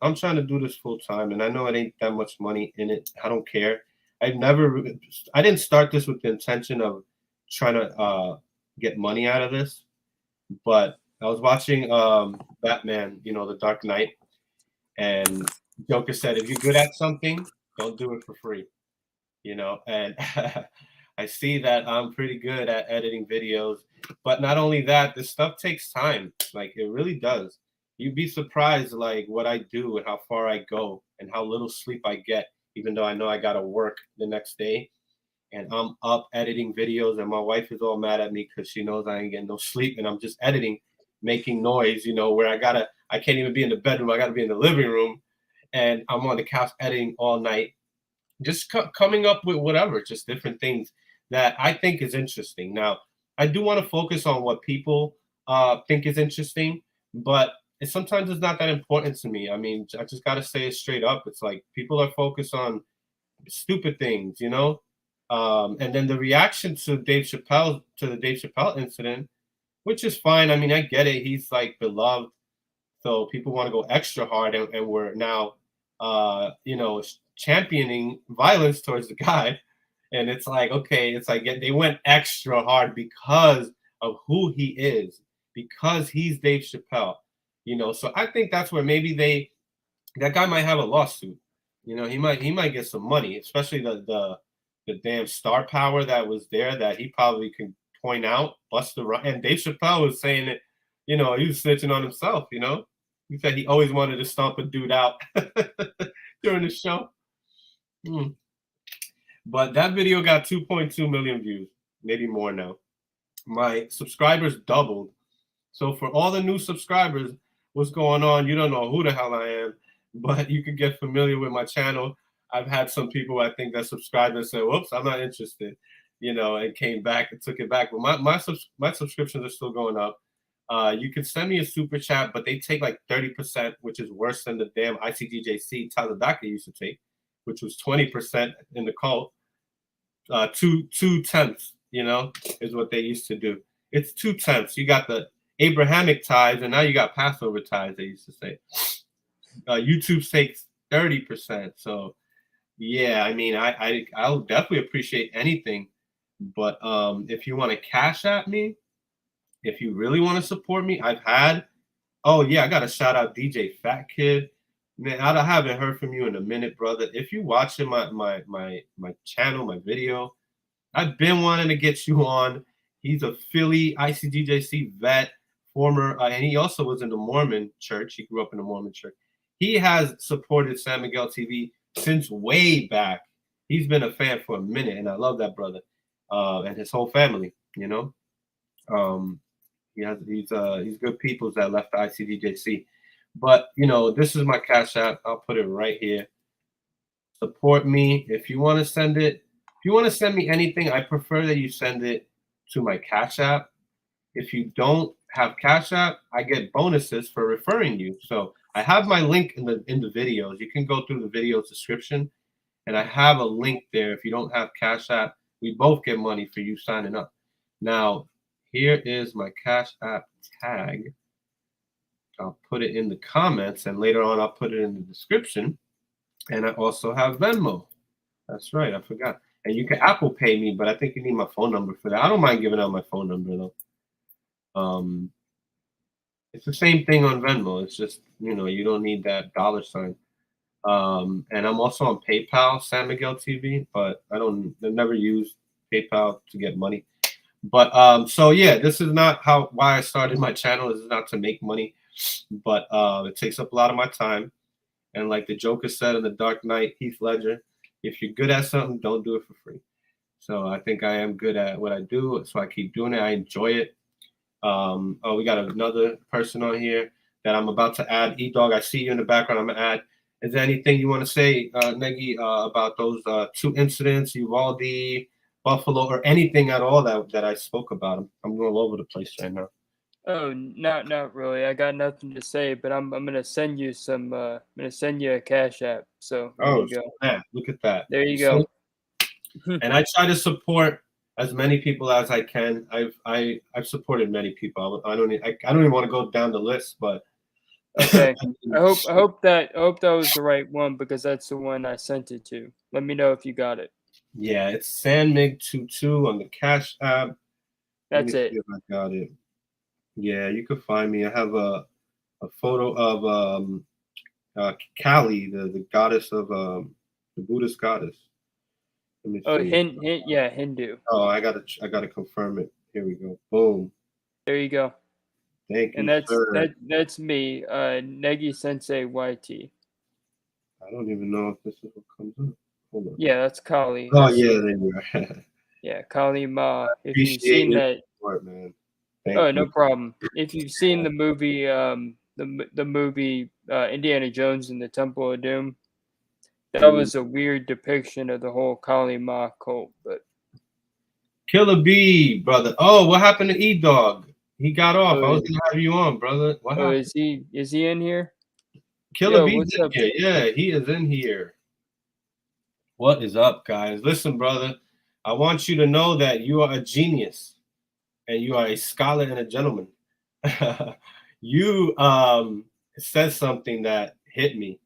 I'm trying to do this full time, and I know it ain't that much money in it. I don't care. I didn't start this with the intention of trying to get money out of this, but I was watching Batman, The Dark Knight, and Joker said, if you're good at something, don't do it for free, and I see that I'm pretty good at editing videos, but not only that, this stuff takes time. Like, it really does. You'd be surprised, like, what I do and how far I go and how little sleep I get, even though I know I got to work the next day. And I'm up editing videos, and my wife is all mad at me because she knows I ain't getting no sleep, and I'm just editing, making noise, where I can't even be in the bedroom. I got to be in the living room, and I'm on the couch editing all night, just coming up with whatever, just different things that I think is interesting. Now, I do want to focus on what people think is interesting, but sometimes it's not that important to me. I mean, I just got to say it straight up. It's like people are focused on stupid things, and then the reaction to the Dave Chappelle incident, which is fine. I mean, I get it. He's like beloved, so people want to go extra hard, and we're now, championing violence towards the guy. And it's like, okay, it's like they went extra hard because of who he is, because he's Dave Chappelle, So I think that's where maybe that guy might have a lawsuit. He might get some money, especially the damn star power that was there that he probably can point out, bust the run. And Dave Chappelle was saying it, he was snitching on himself, He said he always wanted to stomp a dude out during the show. But that video got 2.2 million views, maybe more now. My subscribers doubled. So for all the new subscribers, what's going on? You don't know who the hell I am, but you can get familiar with my channel. I've had some people, I think, that subscribed and said, whoops, I'm not interested, and came back and took it back. But my subscriptions are still going up. You can send me a super chat, but they take like 30%, which is worse than the damn ICDJC Tazadaka used to take, which was 20% in the cult. 2/10, is what they used to do. It's 2/10. You got the Abrahamic tithes, and now you got Passover tithes, they used to say. YouTube takes 30%. So yeah, I mean, I'll definitely appreciate anything, but if you want to cash at me, if you really want to support me, I got to shout out DJ Fat Kid. Man, I haven't heard from you in a minute, brother. If you're watching my channel, my video, I've been wanting to get you on. He's a Philly ICGJC vet, former, and he also was in the Mormon church. He grew up in the Mormon church. He has supported San Miguel TV since way back. He's been a fan for a minute, and I love that brother and his whole family. You know, he's good people that left the ICDJC. But you know, this is my Cash App. I'll put it right here. Support me if you want to send it. If you want to send me anything, I prefer that you send it to my Cash App. If you don't have Cash App, I get bonuses for referring you. So I have my link in the videos. You can go through the video description, and I have a link there. If you don't have Cash App, we both get money for you signing up. Now, here is my Cash App tag. I'll put it in the comments, and later on I'll put it in the description. And I also have Venmo. That's right, I forgot. And you can Apple Pay me, but I think you need my phone number for that. I don't mind giving out my phone number though. It's the same thing on Venmo. It's just, you know, you don't need that $. And I'm also on PayPal, San Miguel TV, but I've never used PayPal to get money. But so yeah, this is not why I started my channel. This is not to make money, but it takes up a lot of my time. And like the Joker said in The Dark Knight, Heath Ledger, if you're good at something, don't do it for free. So I think I am good at what I do, so I keep doing it. I enjoy it. Oh, we got another person on here that I'm about to add. E-Dog, I see you in the background. I'm gonna add. Is there anything you want to say, Negi, about those 2 incidents, Uvalde, Buffalo, or anything at all that I spoke about? I'm going all over the place right now. Oh, not really. I got nothing to say, but I'm gonna send you some. I'm gonna send you a Cash App. So there you go. Man, look at that. There you go. And I try to support as many people as I can. I've supported many people. I don't even want to go down the list, but okay. I hope that was the right one, because that's the one I sent it to. Let me know if you got it. Yeah, it's San Mig 22 on the Cash App. That's it. If I got it. Yeah, you can find me. I have a photo of Kali, the goddess of the Buddhist goddess. Let me see. Yeah, Hindu. Oh, I gotta confirm it. Here we go. Boom. There you go. Thank you. And that's me, Negi Sensei YT. I don't even know if this is what comes up. Hold on. Yeah, that's Kali. Oh yeah, there you are. Yeah, Kali Ma. If Appreciate you've seen that, support, man. no problem. If you've seen the movie, the movie Indiana Jones and the Temple of Doom, that was a weird depiction of the whole Kali Ma cult. But Killer B, brother. Oh, what happened to E-Dog? He got off. I was gonna have you on, brother. What happened? Is he in here? Killer B's in here. Yeah, he is in here. What is up, guys? Listen, brother. I want you to know that you are a genius and you are a scholar and a gentleman. You said something that hit me,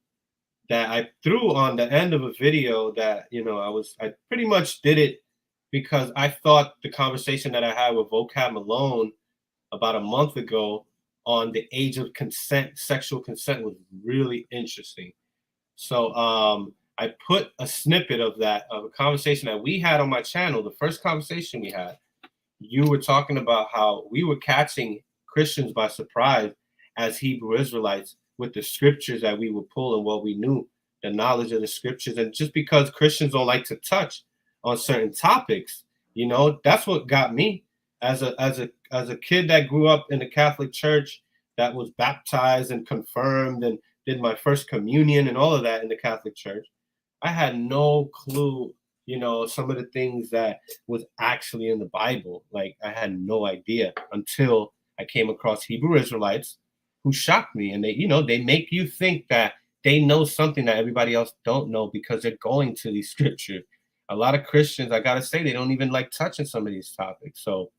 that I threw on the end of a video that, you know, I pretty much did it because I thought the conversation that I had with Vocab Malone about a month ago on the age of consent, sexual consent, was really interesting. So I put a snippet of a conversation that we had on my channel. The first conversation we had, you were talking about how we were catching Christians by surprise as Hebrew Israelites with the scriptures that we would pull and what we knew, the knowledge of the scriptures. And just because Christians don't like to touch on certain topics, you know, that's what got me as a kid that grew up in the Catholic Church, that was baptized and confirmed and did my first communion and all of that in the Catholic Church. I had no clue, you know, some of the things that was actually in the Bible. Like, I had no idea until I came across Hebrew Israelites who shocked me. And they, you know, they make you think that they know something that everybody else don't know because they're going to these scriptures. A lot of Christians, I gotta say, they don't even like touching some of these topics. So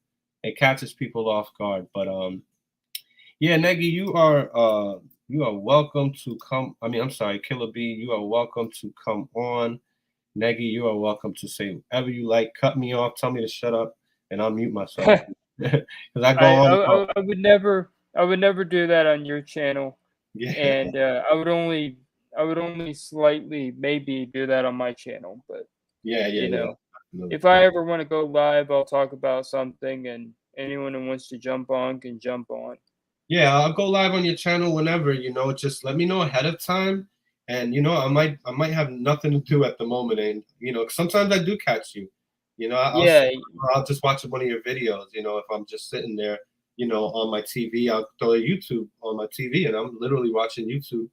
it catches people off guard. But yeah, Negi, you are welcome to come. I mean, I'm sorry, Killer B, you are welcome to come on. Negi, you are welcome to say whatever you like. Cut me off, tell me to shut up, and I'll mute myself. Because I go on. I would never do that on your channel. Yeah. And I would only slightly maybe do that on my channel, but yeah, you know. if I ever want to go live, I'll talk about something, and anyone who wants to jump on can jump on. Yeah, I'll go live on your channel whenever, you know, just let me know ahead of time. And, you know, I might have nothing to do at the moment. And, you know, sometimes I do catch you, you know, I'll just watch one of your videos, you know, if I'm just sitting there, you know, on my TV, I'll throw a YouTube on my TV and I'm literally watching YouTube.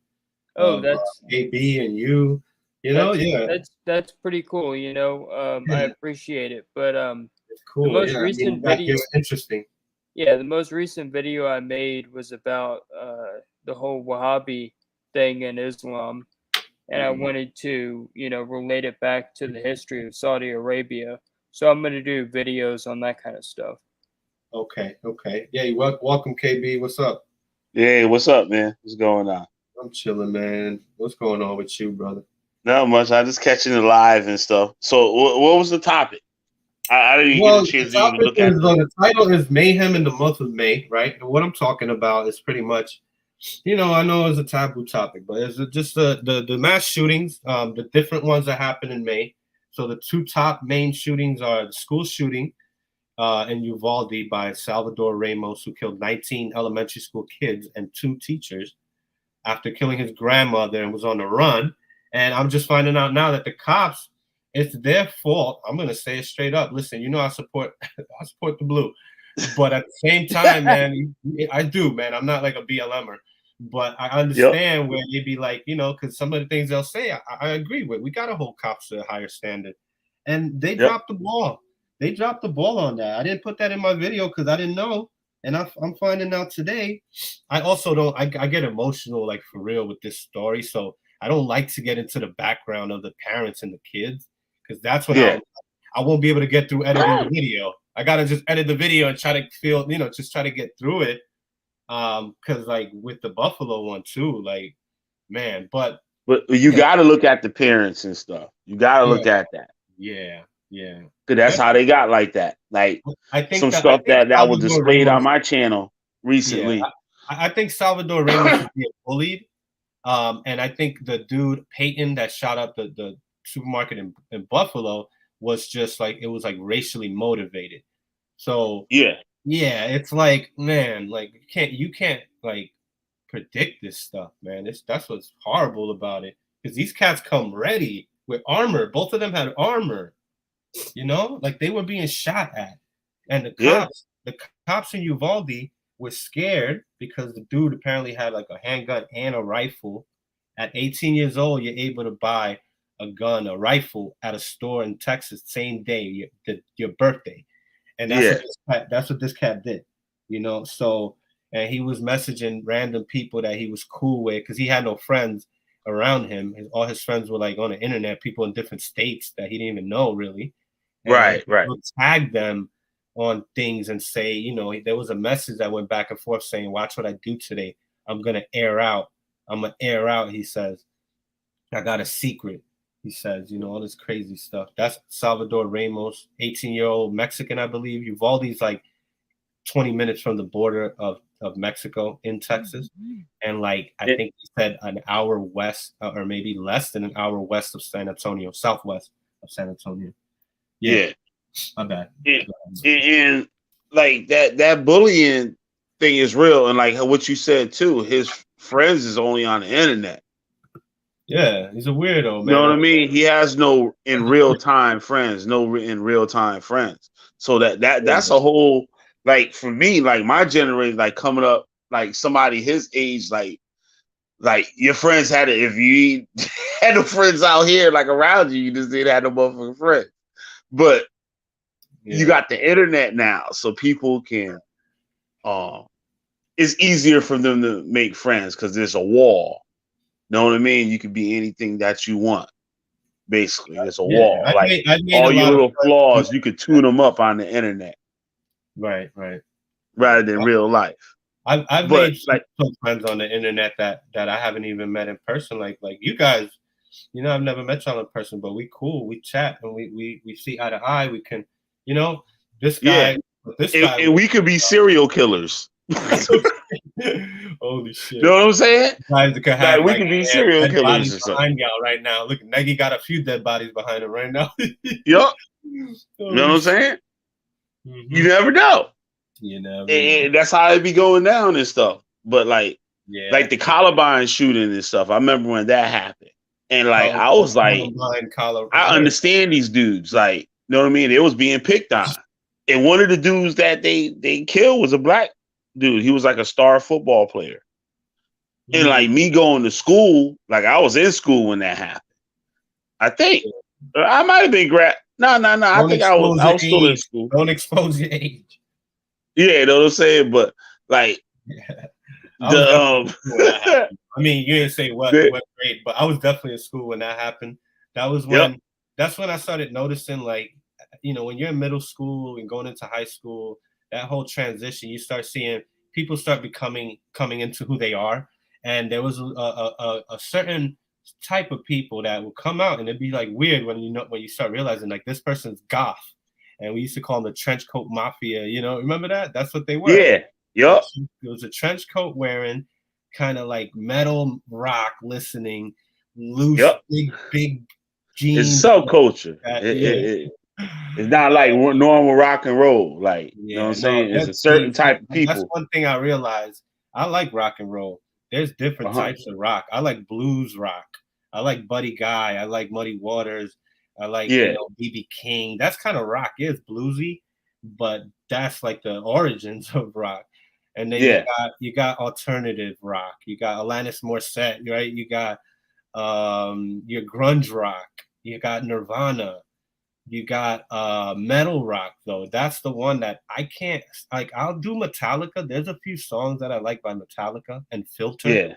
Oh, that's AB and you know, that's pretty cool, you know. I appreciate it. But it's cool. The most recent video, interesting. Yeah, the most recent video I made was about the whole Wahhabi thing in Islam, and I wanted to, you know, relate it back to the history of Saudi Arabia. So I'm going to do videos on that kind of stuff. Okay. Yeah, welcome, KB. What's up? Yeah, what's up, man? What's going on? I'm chilling, man. What's going on with you, brother? Not much. I just catching it live and stuff. So, what was the topic? I didn't even get a chance to even look at it. The title is Mayhem in the month of May, right? And what I'm talking about is pretty much, you know, I know it's a taboo topic, but it's just the mass shootings, the different ones that happen in May. So the two top main shootings are the school shooting in Uvalde by Salvador Ramos, who killed 19 elementary school kids and 2 teachers after killing his grandmother and was on the run. And I'm just finding out now that the cops, it's their fault. I'm gonna say it straight up. Listen, you know I support the blue, but at the same time, man, I do, man. I'm not like a BLMer, but I understand where they be like, you know, because some of the things they'll say, I agree with. We gotta hold cops to a higher standard, and they dropped the ball. They dropped the ball on that. I didn't put that in my video because I didn't know, and I'm finding out today. I also don't. I get emotional, like for real, with this story, so I don't like to get into the background of the parents and the kids, because that's what I won't be able to get through editing the video. I gotta just edit the video and try to feel, you know, just try to get through it. Because like with the Buffalo one too, like, man, but you gotta look at the parents and stuff. You gotta look at that. Yeah. Because that's how they got like that. Like I think some stuff that was displayed on my channel recently. Yeah, I think Salvador Ramos is being bullied. And I think the dude Payton that shot up the supermarket in Buffalo was just like, it was like racially motivated. So yeah, it's like, man, like you can't like predict this stuff, man. That's what's horrible about it, because these cats come ready with armor. Both of them had armor, you know, like they were being shot at, and the cops in Uvalde were scared because the dude apparently had like a handgun and a rifle. At 18 years old, you're able to buy a gun, a rifle at a store in Texas, same day, your birthday. And that's what this cat did, you know? So, and he was messaging random people that he was cool with, because he had no friends around him. All his friends were like on the internet, people in different states that he didn't even know really. And right. He'll tag them on things and say, you know, there was a message that went back and forth saying, watch what I do today. I'm going to air out. He says. I got a secret. He says, you know, all this crazy stuff. That's Salvador Ramos, 18-year-old Mexican, I believe. Uvalde's like 20 minutes from the border of Mexico in Texas. And like, I think he said an hour west, or maybe less than an hour west of San Antonio, southwest of San Antonio. Yeah. My bad. And like that bullying thing is real. And like what you said too, his friends is only on the internet. Yeah, he's a weirdo, man. You know what I mean? He has no in real time friends, So that's a whole, like for me, like my generation, like coming up, like somebody his age, like your friends had it. If you had no friends out here like around you, you just didn't have no motherfucking friends. But you got the internet now, so people can it's easier for them to make friends because there's a wall. Know what I mean? You can be anything that you want. Basically, there's a wall. Like all your little flaws, you could tune them up on the internet. Right. Rather than real life. I've made some friends on the internet that I haven't even met in person. Like you guys, you know, I've never met y'all in person, but we cool. We chat and we see eye to eye. We can, you know, this guy. And we could be serial killers. Holy shit! You know what I'm saying? Guys could have, we could be serial killers or something. Behind y'all right now. Look, Nagy got a few dead bodies behind him right now. Yup. You know what I'm saying? Mm-hmm. You never know. You know, and that's how it be going down and stuff. But like the Columbine shooting and stuff, I remember when that happened, and like I was like, I understand these dudes, like, you know what I mean? They was being picked on, and one of the dudes that they killed was a black dude. He was like a star football player, and like me going to school, like I was in school when that happened. I think I might have been No. I think I was still in school. Don't expose your age. Yeah, you know what I'm saying? But like I mean, you didn't say what grade, but I was definitely in school when that happened. That was when that's when I started noticing, like, you know, when you're in middle school and going into high school, that whole transition, you start seeing people start coming into who they are. And there was a certain type of people that will come out, and it'd be like weird when you start realizing like this person's goth. And we used to call them the trench coat mafia, you know, remember that? That's what they were. Yeah. Yep. It was a trench coat wearing, kind of like metal rock listening, loose, big jeans. It's subculture. It's not like normal rock and roll. Like, you know what I'm saying? It's a certain type of people. That's one thing I realized. I like rock and roll. There's different types of rock. I like blues rock. I like Buddy Guy. I like Muddy Waters. I like B.B. King. That's kind of rock. It's bluesy, but that's like the origins of rock. And then you got alternative rock. You got Alanis Morissette, right? You got your grunge rock. You got Nirvana. You got metal rock, though. That's the one that I can't, like, I'll do Metallica. There's a few songs that I like by Metallica and Filter. Yeah.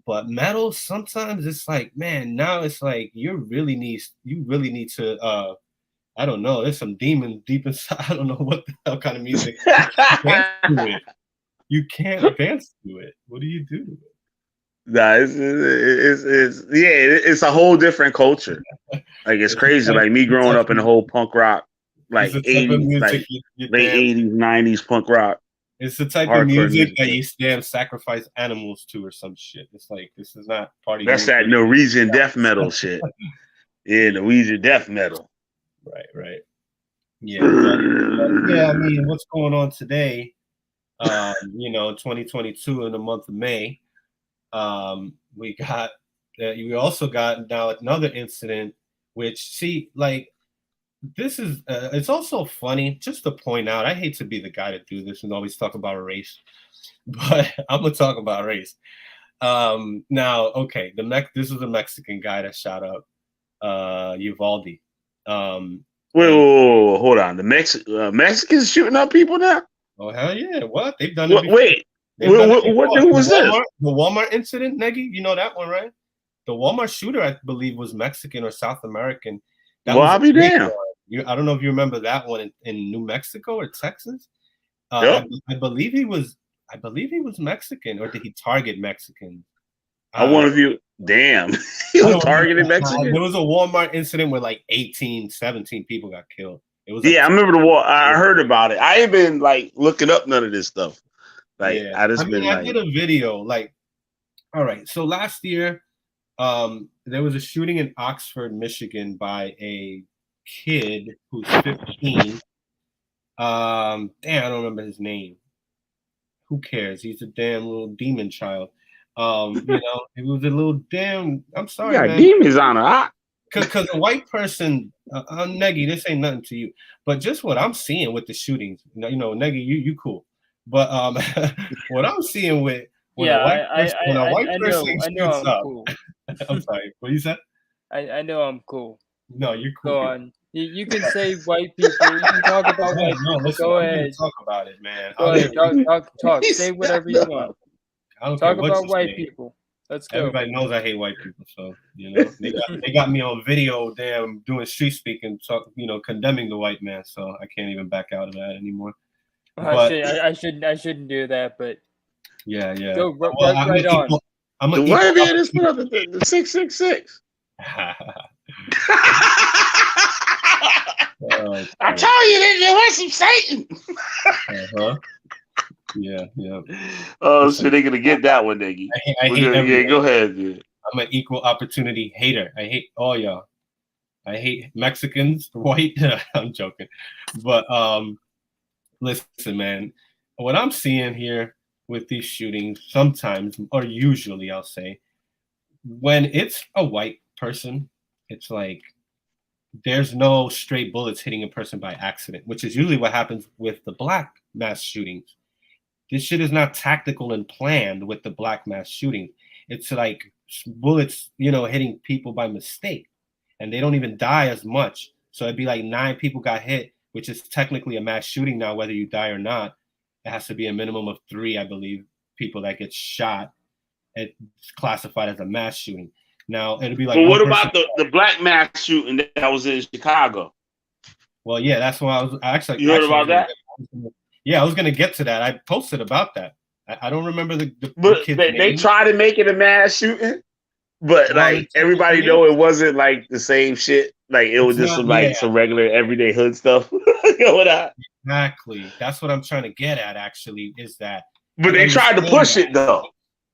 But metal, sometimes it's like, man, now it's like you really need to I don't know, there's some demons deep inside. I don't know what the hell kind of music. You can't dance to it. What do you do to it? Nah, it's a whole different culture. Like, it's crazy. Like me growing up in the whole punk rock, like 80s, like late 80s, 90s punk rock. It's the type of music that you damn sacrifice animals to or some shit. It's like, this is not party. That's music. That Norwegian death metal shit. Yeah, Norwegian death metal. Right. Yeah, I mean, what's going on today? 2022 in the month of May. We also got now another incident, which this is it's also funny just to point out. I hate to be the guy to do this and always talk about race, but I'm gonna talk about race. Now, okay, this is a Mexican guy that shot up Uvalde. Wait, hold on. The Mexicans shooting up people now? Oh, hell yeah! What they've done it before. Wait, what dude was this? The Walmart incident, Neggy. You know that one, right? The Walmart shooter, I believe, was Mexican or South American. I'll be damned. I don't know if you remember that one in New Mexico or Texas. I believe he was Mexican, or did he target Mexicans? I wonder if you. Damn, he was targeting Mexicans. There was a Walmart incident where like 17 people got killed. It was I remember the war. I heard about it. I ain't been like looking up none of this stuff. Like, I did a video. Like, all right. So last year, there was a shooting in Oxford, Michigan, by a kid who's 15. I don't remember his name. Who cares? He's a damn little demon child. It was a little damn. I'm sorry, man. Demons on her. Because a white person, Neggy, this ain't nothing to you, but just what I'm seeing with the shoutings, Neggy, you cool, but what I'm seeing with when a white person shoots up. Cool. I'm sorry, what you said? I know I'm cool. No, you're cool. Go on. You can say white people. You can talk about white people. Listen, go ahead. Talk about it, man. Go ahead. Talk. Say whatever you want. Talk about white people. Let's go. Everybody knows I hate white people, so they got me on video, damn, doing street speaking, condemning the white man. So I can't even back out of that anymore. I shouldn't do that, but yeah. Go right on. The white man is put up the 666. I told you there was some Satan. Yeah. Oh, so they're gonna get that one, Niggy. I hate go ahead, dude. I'm an equal opportunity hater. I hate all y'all. I hate Mexicans, white. I'm joking, but listen, man, what I'm seeing here with these shootings, sometimes or usually, I'll say, when it's a white person, it's like there's no straight bullets hitting a person by accident, which is usually what happens with the black mass shootings. This shit is not tactical and planned with the black mass shooting. It's like bullets, hitting people by mistake, and they don't even die as much. So it'd be like 9 people got hit, which is technically a mass shooting now, whether you die or not. It has to be a minimum of 3, I believe, people that get shot. It's classified as a mass shooting. Now it'll be like. But what about the black mass shooting that was in Chicago? Well, yeah, that's why I actually. You heard about that? Yeah, I was gonna get to that. I posted about that. I don't remember but they tried to make it a mass shooting, but like everybody know it wasn't like the same shit. Like it was just some regular everyday hood stuff. Exactly. That's what I'm trying to get at. Actually, is that. But they tried to push it though.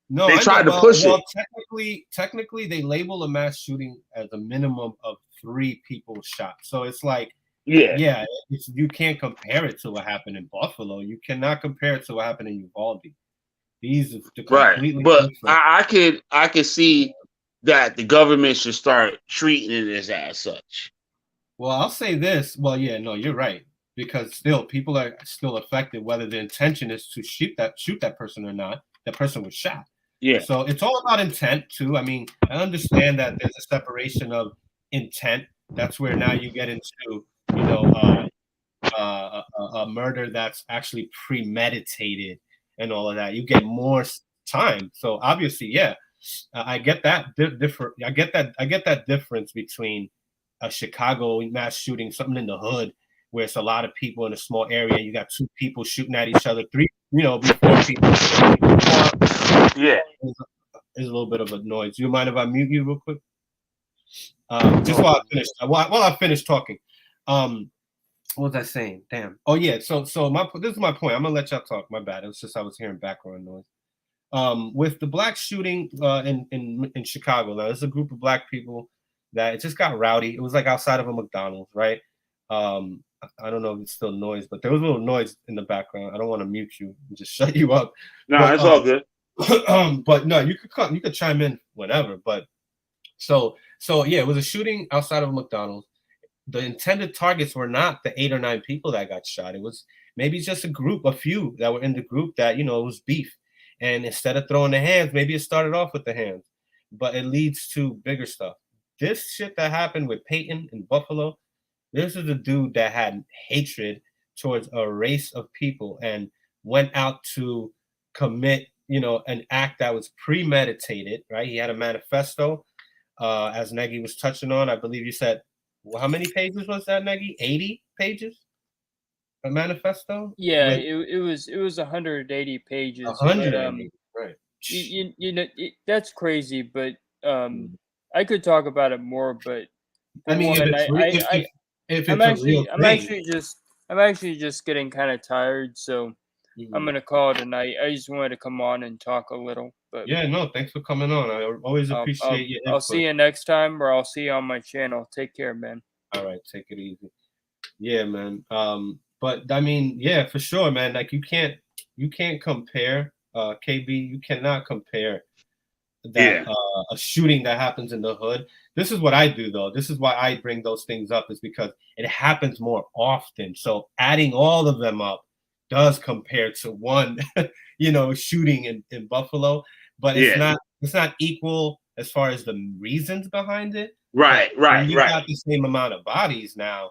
No, they tried to push it. Technically, they label a mass shooting as a minimum of 3 people shot. So it's like, you can't compare it to what happened in Buffalo. You cannot compare it to what happened in Uvalde. These are completely but different. I could see that the government should start treating it as such. Well, I'll say this. Well, yeah, no, you're right, because still people are still affected, whether the intention is to shoot that person or not. That person was shot. Yeah. So it's all about intent too. I mean, I understand that there's a separation of intent. That's where now you get into, a murder that's actually premeditated and all of that. You get more time. So obviously, I get that I get that difference between a Chicago mass shooting, something in the hood where it's a lot of people in a small area. You got 2 people shooting at each other, 3, before people. Yeah, there's a little bit of a noise. Do you mind if I mute you real quick? Just while I finish talking. What was I saying? Damn. Oh yeah. So this is my point. I'm gonna let y'all talk. My bad. It was just I was hearing background noise. With the black shooting in Chicago, now there's a group of black people that it just got rowdy. It was like outside of a McDonald's, right? I don't know if it's still noise, but there was a little noise in the background. I don't want to mute you and just shut you up. No, it's all good. But no, you could chime in whenever. But so yeah, it was a shooting outside of a McDonald's. The intended targets were not the 8 or 9 people that got shot. It was maybe just a few that were in the group that, it was beef. And instead of throwing the hands, maybe it started off with the hands, but it leads to bigger stuff. This shit that happened with Payton in Buffalo, this is a dude that had hatred towards a race of people and went out to commit, an act that was premeditated, right? He had a manifesto, as Nagy was touching on. I believe you said, well, how many pages was that, Nagy? 80 pages? A manifesto? Yeah, it was 180 pages. 180, right. That's crazy, but I could talk about it more, but I mean, I'm actually just getting kind of tired, so I'm gonna call it a night. I just wanted to come on and talk a little. But yeah, no, thanks for coming on. I always appreciate your input. I'll see you next time, or I'll see you on my channel. Take care, man. All right, take it easy. Yeah, man. But I mean, yeah, for sure, man. Like you can't compare, KB. You cannot compare that a shooting that happens in the hood. This is what I do, though. This is why I bring those things up, is because it happens more often. So adding all of them up does compare to one, shooting in Buffalo, but it's not equal as far as the reasons behind it. Right. You got the same amount of bodies now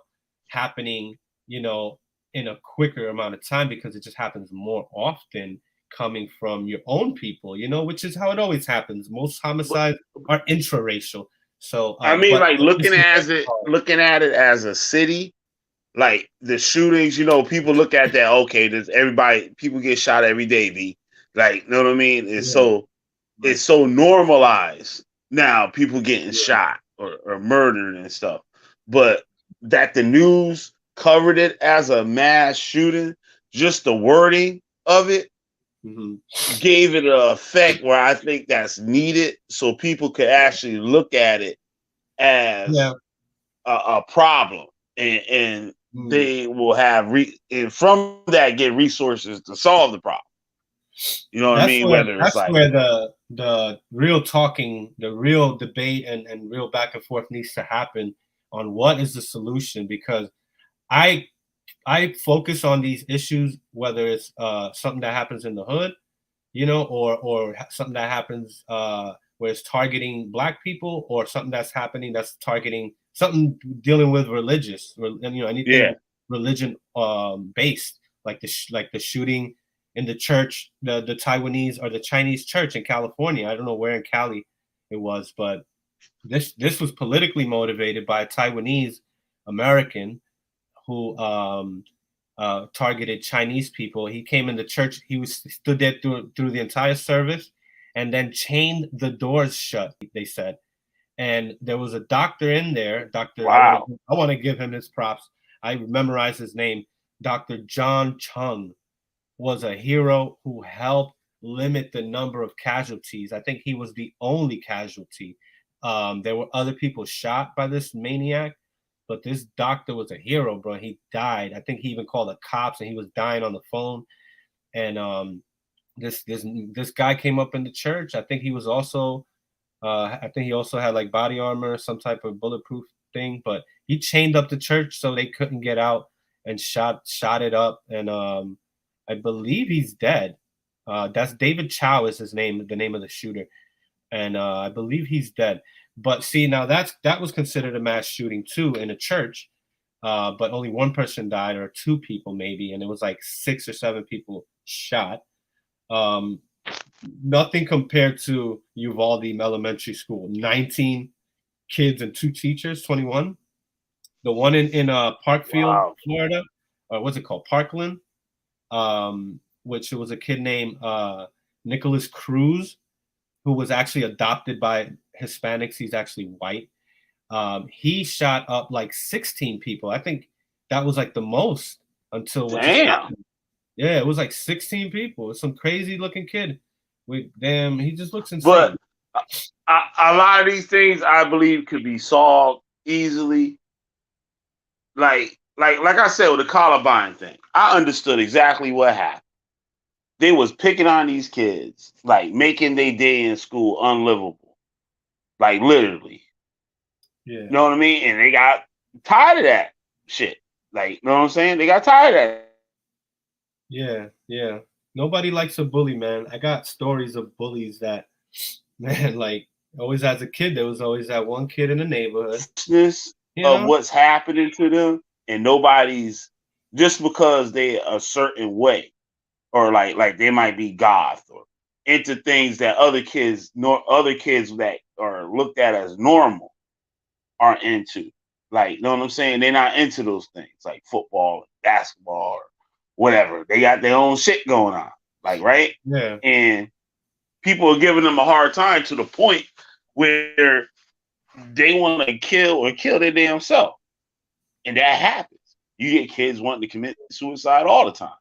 happening, in a quicker amount of time, because it just happens more often coming from your own people, which is how it always happens. Most homicides are intraracial. So I mean, like looking at it as a city, like the shootings, people look at that. Okay, people get shot every day. Like, you know what I mean? It's so normalized now. People getting shot or murdered and stuff, but that the news covered it as a mass shooting, just the wording of it gave it an effect where I think that's needed, so people could actually look at it as a problem, and they will have and from that get resources to solve the problem. You know what I mean? Whether it's like where the real talking, the real debate, and real back and forth needs to happen on what is the solution, because I focus on these issues, whether it's something that happens in the hood, you know, or something that happens where it's targeting Black people, or something that's happening that's targeting something dealing with religious, and you know, anything religion based, like the shooting in the church, the Taiwanese or the Chinese church in California. I don't know where in Cali it was, but this was politically motivated by a Taiwanese American who targeted Chinese people. He came in the church. He stood there through the entire service, and then chained the doors shut, they said. And there was a doctor in there. Wow. I want to give him his props. I memorized his name. Dr. John Chung was a hero who helped limit the number of casualties. I think he was the only casualty. There were other people shot by this maniac, but this doctor was a hero, bro. He died. I think he even called the cops, and he was dying on the phone. And this guy came up in the church. I think he was also, I think he also had like body armor, some type of bulletproof thing. But he chained up the church so they couldn't get out, and shot it up. And I believe he's dead. That's David Chou is his name, the name of the shooter. And I believe he's dead. But see, now that was considered a mass shooting too in a church, but only one person died, or two people maybe, and it was like 6 or 7 people shot. Nothing compared to Uvalde Elementary School. 19 kids and 2 teachers, 21. The one in Parkfield, Florida, or what's it called, Parkland, which was a kid named Nicholas Cruz, who was actually adopted by Hispanics. He's actually white. He shot up like 16 people. I think that was like the most until. Damn. Yeah, it was like 16 people. It's some crazy looking kid. He just looks insane. But a lot of these things, I believe, could be solved easily. Like I said with the Columbine thing, I understood exactly what happened. They was picking on these kids, like making their day in school unlivable, like literally. Yeah. You know what I mean? And they got tired of that shit. Like, you know what I'm saying? They got tired of that. Yeah. Nobody likes a bully, man. I got stories of bullies that, man, like always as a kid, there was always that one kid in the neighborhood. Of what's happening to them, and nobody's, just because they a certain way, or like they might be goth or into things that other kids that are looked at as normal aren't into. Like, you know what I'm saying? They're not into those things like football, basketball, or whatever. They got their own shit going on. Like, right? Yeah. And people are giving them a hard time to the point where they want to kill their damn self. And that happens. You get kids wanting to commit suicide all the time.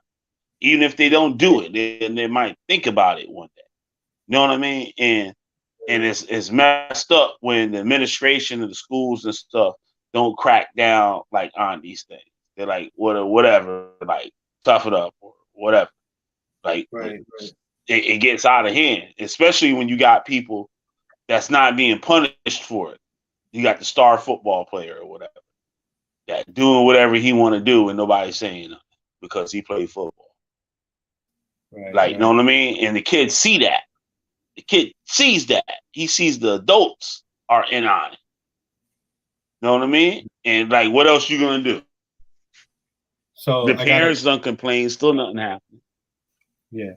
Even if they don't do it, they might think about it one day. You know what I mean? And it's messed up when the administration of the schools and stuff don't crack down like on these things. They're like, whatever, like tough it up or whatever. Like, right. It gets out of hand, especially when you got people that's not being punished for it. You got the star football player or whatever that doing whatever he want to do and nobody's saying nothing because he played football. Right. You know what I mean? And the kids see that. The kid sees that. He sees the adults are in on it. You know what I mean? And like, what else you gonna do? So the parents don't complain, still nothing happened. Yeah.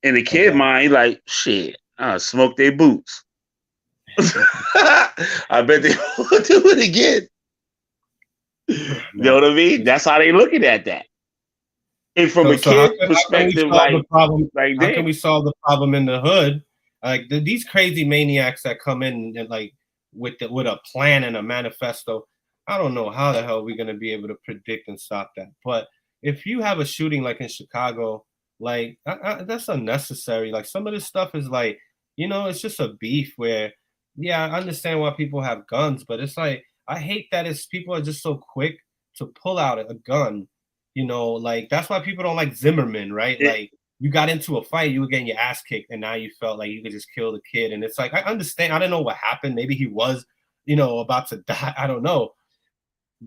And the kid mind, like, shit, I smoke their boots. I bet they will do it again. You know what I mean? That's how they looking at that. And from a kid perspective, how can we solve the problem in the hood? Like these crazy maniacs that come in and like with a plan and a manifesto. I don't know how the hell we're gonna be able to predict and stop that. But if you have a shooting like in Chicago, like that's unnecessary. Like some of this stuff is like, it's just a beef where, yeah, I understand why people have guns, but it's like I hate that people are just so quick to pull out a gun. Like that's why people don't like Zimmerman, right? Like you got into a fight, you were getting your ass kicked, and now you felt like you could just kill the kid. And it's like, I understand. I don't know what happened. Maybe he was, about to die. I don't know.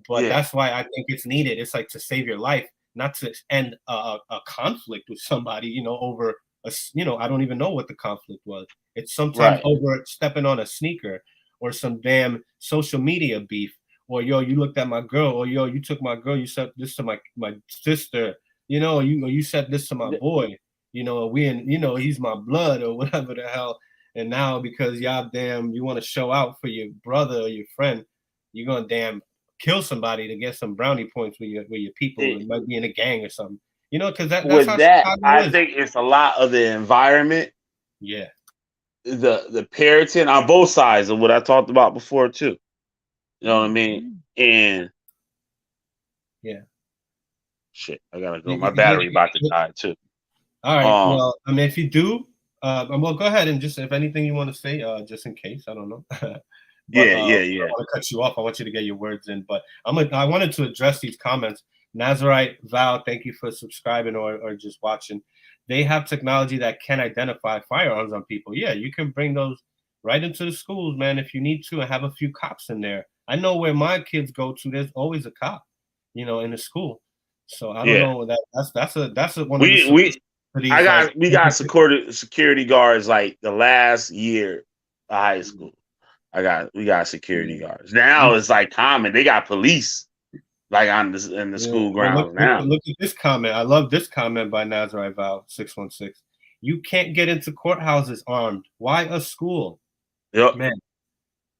But that's why I think it's needed. It's like to save your life, not to end a conflict with somebody, over I don't even know what the conflict was. It's sometimes over stepping on a sneaker or some damn social media beef. Or yo, you looked at my girl, or yo, you took my girl, you said this to my sister, or you said this to my boy, he's my blood or whatever the hell. And now because y'all damn you want to show out for your brother or your friend, you're gonna damn kill somebody to get some brownie points with your people. It might be in a gang or something, because that's with how that. I is. think it's a lot of the environment. Yeah, the parenting on both sides of what I talked about before too. You know what I mean? And yeah, shit, I gotta go. My battery about to die too. All right. Well, I mean, if you do, well, go ahead and just if anything you want to say, just in case, I don't know. But, yeah. I don't want to cut you off. I want you to get your words in. But I wanted to address these comments. Nazarite Val, thank you for subscribing or just watching. They have technology that can identify firearms on people. Yeah, you can bring those right into the schools, man, if you need to, and have a few cops in there. I know where my kids go to, there's always a cop, in the school. So I don't know that's a one of the we got security guards like the last year of high school. We got security guards. Now it's like common. They got police like in the school grounds now. Look at this comment. I love this comment by Nazarite Val 616. You can't get into courthouses armed. Why a school? Yep. Man,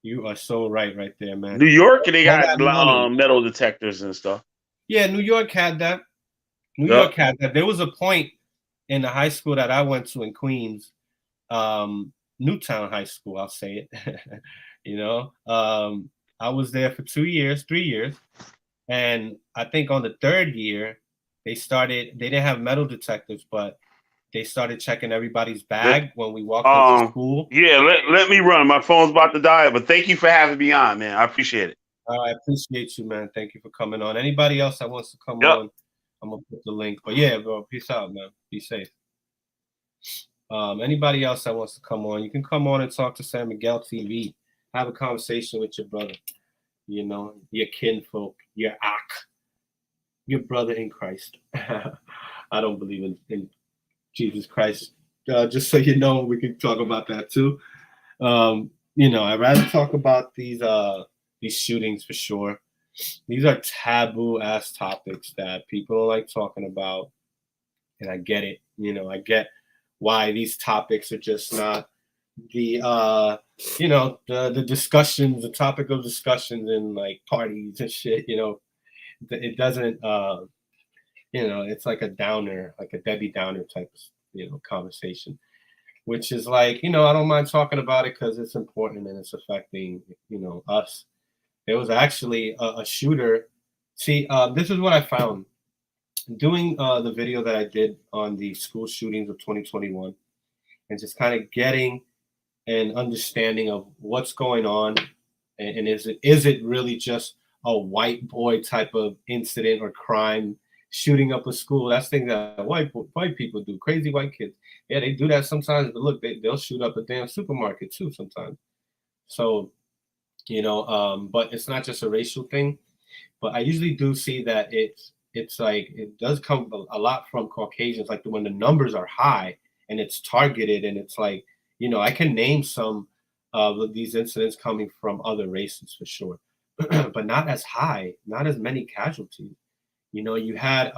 you are so right there, man. New York, they got metal detectors and stuff. Yeah, New York had that. York had that. There was a point in the high school that I went to in Queens, Newtown High School, I'll say it. I was there for 3 years. And I think on the third year, they didn't have metal detectors, but they started checking everybody's bag when we walked into school. Yeah, let me run. My phone's about to die, but thank you for having me on, man. I appreciate it. I appreciate you, man. Thank you for coming on. Anybody else that wants to come on, I'm going to put the link. But yeah, bro, peace out, man. Be safe. Anybody else that wants to come on, you can come on and talk to San Miguel TV. Have a conversation with your brother, your kinfolk, your your brother in Christ. I don't believe in Jesus Christ. Just so you know, we can talk about that too. I'd rather talk about these shootings for sure. These are taboo ass topics that people don't like talking about. And I get it. I get why these topics are just not the the discussions, the topic of discussions in like parties and shit. It doesn't it's like a downer, like a Debbie Downer type of conversation, which is like, I don't mind talking about it because it's important and it's affecting us. There was actually a shooter. See, this is what I found doing the video that I did on the school shootings of 2021, and just kind of getting an understanding of what's going on, and is it really just a white boy type of incident or crime, shooting up a school? That's things that white people do. Crazy white kids, yeah, they do that sometimes. But look, they'll shoot up a damn supermarket too sometimes. So, but it's not just a racial thing. But I usually do see that it's like it does come a lot from Caucasians, like when the numbers are high and it's targeted, and it's like, I can name some of these incidents coming from other races for sure, but not as high, not as many casualties. You had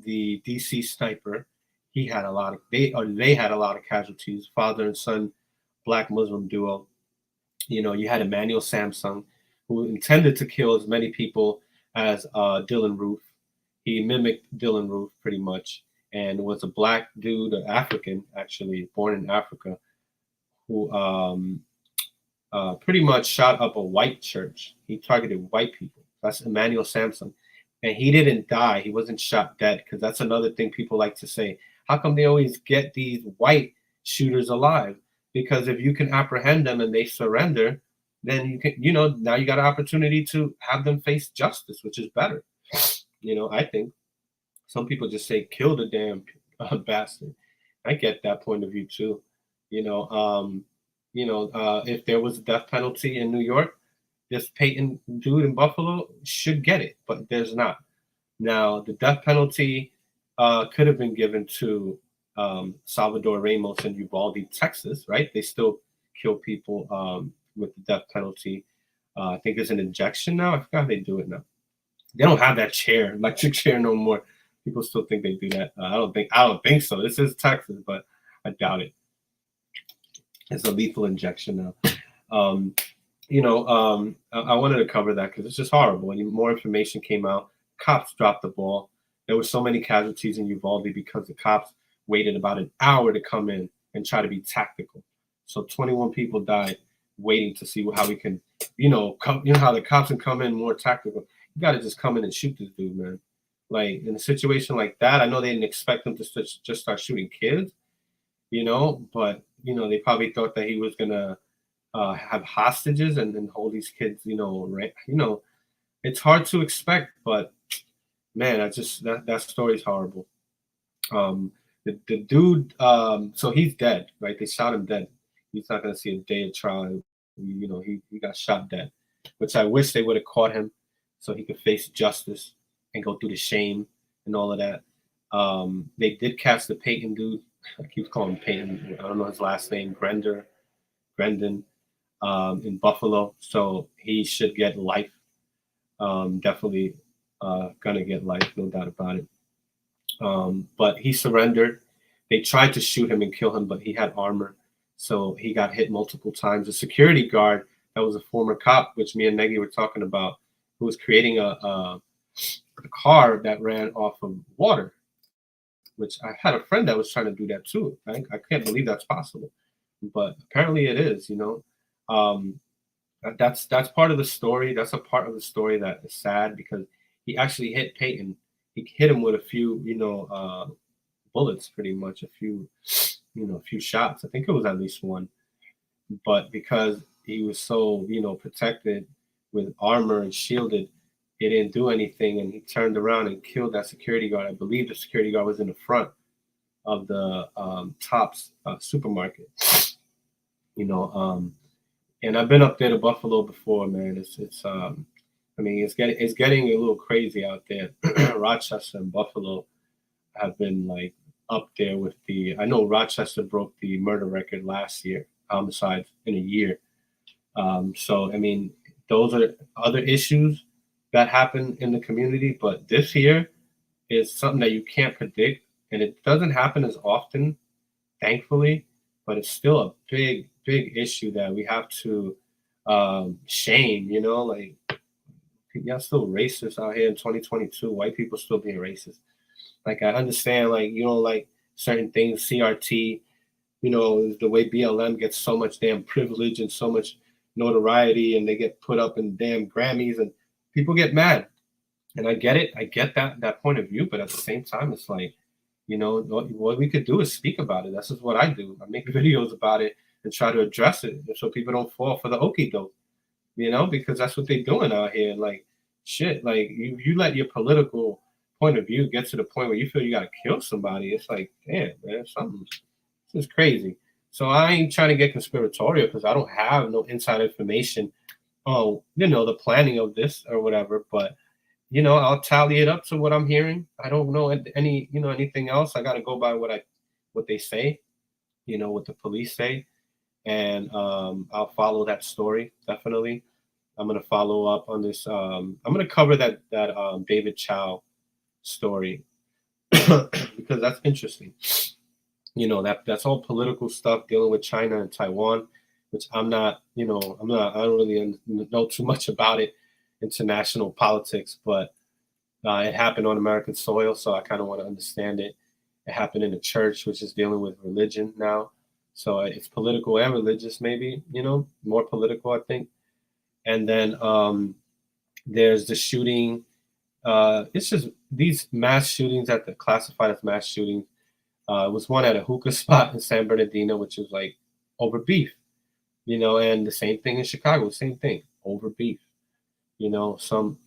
the DC sniper. He had a lot of they had a lot of casualties. Father and son, Black Muslim duo. You had Emmanuel Samsung, who intended to kill as many people as Dylan Roof. He mimicked Dylan Roof pretty much, and was a black dude, an African actually, born in Africa, who pretty much shot up a white church. He targeted white people. That's Emmanuel Samsung. And he didn't die. He wasn't shot dead, because that's another thing people like to say. How come they always get these white shooters alive? Because if you can apprehend them and they surrender, then you can, you know, now you got an opportunity to have them face justice, which is better. You know, I think some people just say kill the damn bastard. I get that point of view too. You know, if there was a death penalty in New York, this Payton dude in Buffalo should get it, but there's not. Now, the death penalty could have been given to Salvador Ramos in Uvalde, Texas, right? They still kill people with the death penalty. I think there's an injection now. I forgot how they do it now. They don't have that chair, electric chair, no more. People still think they do that. I don't think so. This is Texas, but I doubt it. It's a lethal injection now. I wanted to cover that because it's just horrible. And more information came out. Cops dropped the ball. There were so many casualties in Uvalde because the cops waited about an hour to come in and try to be tactical. So 21 people died waiting to see how we can, how the cops can come in more tactical. You got to just come in and shoot this dude, man. Like, in a situation like that, I know they didn't expect him to just start shooting kids, but, they probably thought that he was going to have hostages and hold these kids, right? It's hard to expect, but, man, that story's horrible. The dude, so he's dead, right? They shot him dead. He's not going to see a day of trial. He got shot dead, which I wish they would have caught him so he could face justice and go through the shame and all of that. They did catch the Payton dude. I keep calling him Payton. I don't know his last name, Grendon, in Buffalo. So he should get life. Definitely gonna get life, no doubt about it. But he surrendered. They tried to shoot him and kill him, but he had armor. So he got hit multiple times. A security guard that was a former cop, which me and Negi were talking about, who was creating a car that ran off of water, which I had a friend that was trying to do that too. I can't believe that's possible, but apparently it is, That's part of the story. That's a part of the story that is sad because he actually hit Payton. He hit him with a few, bullets, pretty much, a few shots. I think it was at least one. But because he was so, protected with armor and shielded, he didn't do anything, and he turned around and killed that security guard. I believe the security guard was in the front of the Tops supermarket. And I've been up there to Buffalo before, man. It's getting a little crazy out there. Rochester and Buffalo have been like up there with I know Rochester broke the murder record last year, homicides in a year. So those are other issues that happen in the community, but this year is something that you can't predict, and it doesn't happen as often, thankfully, but it's still a big issue that we have to shame, like, y'all still racist out here in 2022. White people still being racist. Like, I understand, like, you don't like certain things, CRT, the way BLM gets so much damn privilege and so much notoriety, and they get put up in damn Grammys, and people get mad. And I get it. I get that point of view, but at the same time, it's like, what we could do is speak about it. That's just what I do. I make videos about it and try to address it so people don't fall for the okie doke, because that's what they're doing out here. Like, shit, like, you let your political point of view get to the point where you feel you got to kill somebody. It's like, damn, man, this is crazy. So I ain't trying to get conspiratorial because I don't have no inside information on, the planning of this or whatever, but I'll tally it up to what I'm hearing. I don't know anything else. I got to go by what they say, what the police say. And I'll follow that story. Definitely. I'm going to follow up on this. I'm going to cover that David Chou story because that's interesting. That's all political stuff dealing with China and Taiwan, which I don't really know too much about it, international politics, but it happened on American soil. So I kind of want to understand it. It happened in the church, which is dealing with religion now. So it's political and religious, maybe, more political, I think. And then there's the shooting. It's just these mass shootings that are classified as mass shootings. It was one at a hookah spot in San Bernardino, which is like over beef. and the same thing in Chicago, same thing, over beef. Some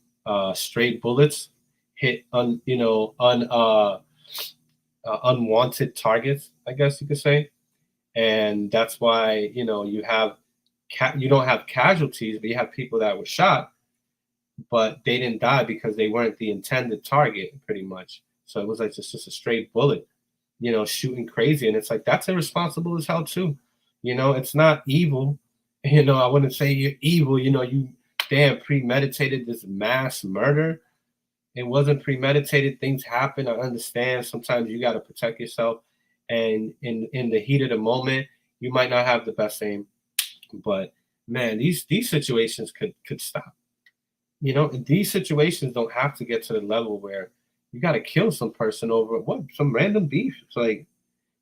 stray bullets hit unwanted targets, I guess you could say, and that's why you don't have casualties, but you have people that were shot, but they didn't die because they weren't the intended target, pretty much. So it was like just a straight bullet, shooting crazy, and it's like that's irresponsible as hell too. It's not evil. I wouldn't say you're evil. You damn premeditated this mass murder. It wasn't premeditated. Things happen. I understand. Sometimes you got to protect yourself. And in the heat of the moment, you might not have the best aim. But, man, these situations could stop. These situations don't have to get to the level where you got to kill some person over some random beef. It's like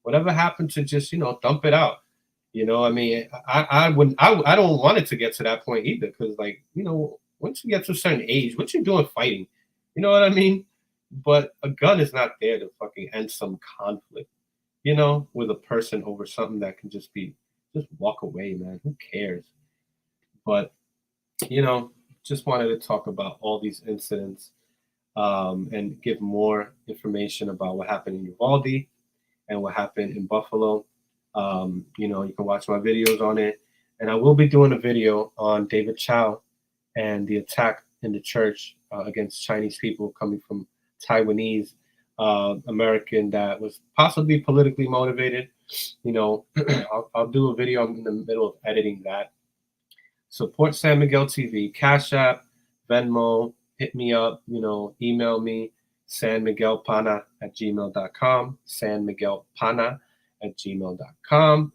whatever happened to just, dump it out. I mean, I don't want it to get to that point either, because once you get to a certain age, what you doing fighting? You know what I mean? But a gun is not there to fucking end some conflict, with a person over something that can just walk away, man. Who cares? But, just wanted to talk about all these incidents and give more information about what happened in Uvalde and what happened in Buffalo. You can watch my videos on it. And I will be doing a video on David Chou and the attack in the church against Chinese people coming from Taiwanese American that was possibly politically motivated. I'll do a video. I'm in the middle of editing that. Support San Miguel TV, Cashapp, Venmo, hit me up, email me, sanmiguelpana@gmail.com, sanmiguelpana@gmail.com.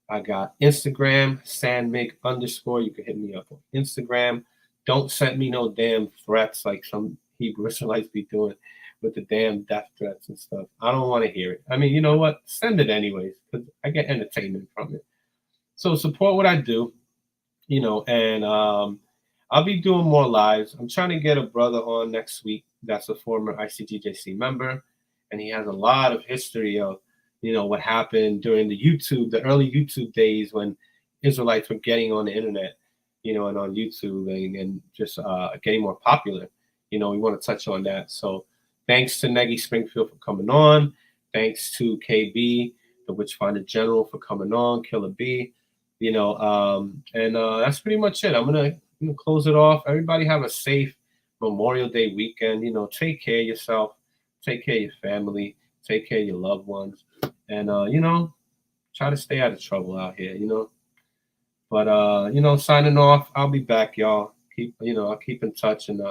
I got Instagram, sanmig_. You can hit me up on Instagram. Don't send me no damn threats like some Hebrew Israelites be doing with the damn death threats and stuff. I don't want to hear it. I mean, you know what? Send it anyways, because I get entertainment from it. So support what I do, and I'll be doing more lives. I'm trying to get a brother on next week that's a former ICGJC member, and he has a lot of history of, what happened during the early YouTube days when Israelites were getting on the internet, and on YouTube and just getting more popular. We want to touch on that. So thanks to Negi Springfield for coming on. Thanks to KB, the Witchfinder General, for coming on, Killer B, and that's pretty much it. I'm going to close it off. Everybody have a safe Memorial Day weekend. Take care of yourself. Take care of your family. Take care of your loved ones. And, try to stay out of trouble out here, But, signing off, I'll be back, y'all. I'll keep in touch and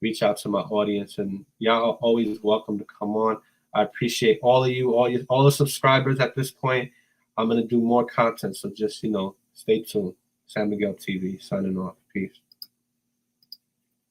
reach out to my audience. And y'all are always welcome to come on. I appreciate all of you, all the subscribers at this point. I'm going to do more content. So just, stay tuned. San Miguel TV signing off. Peace.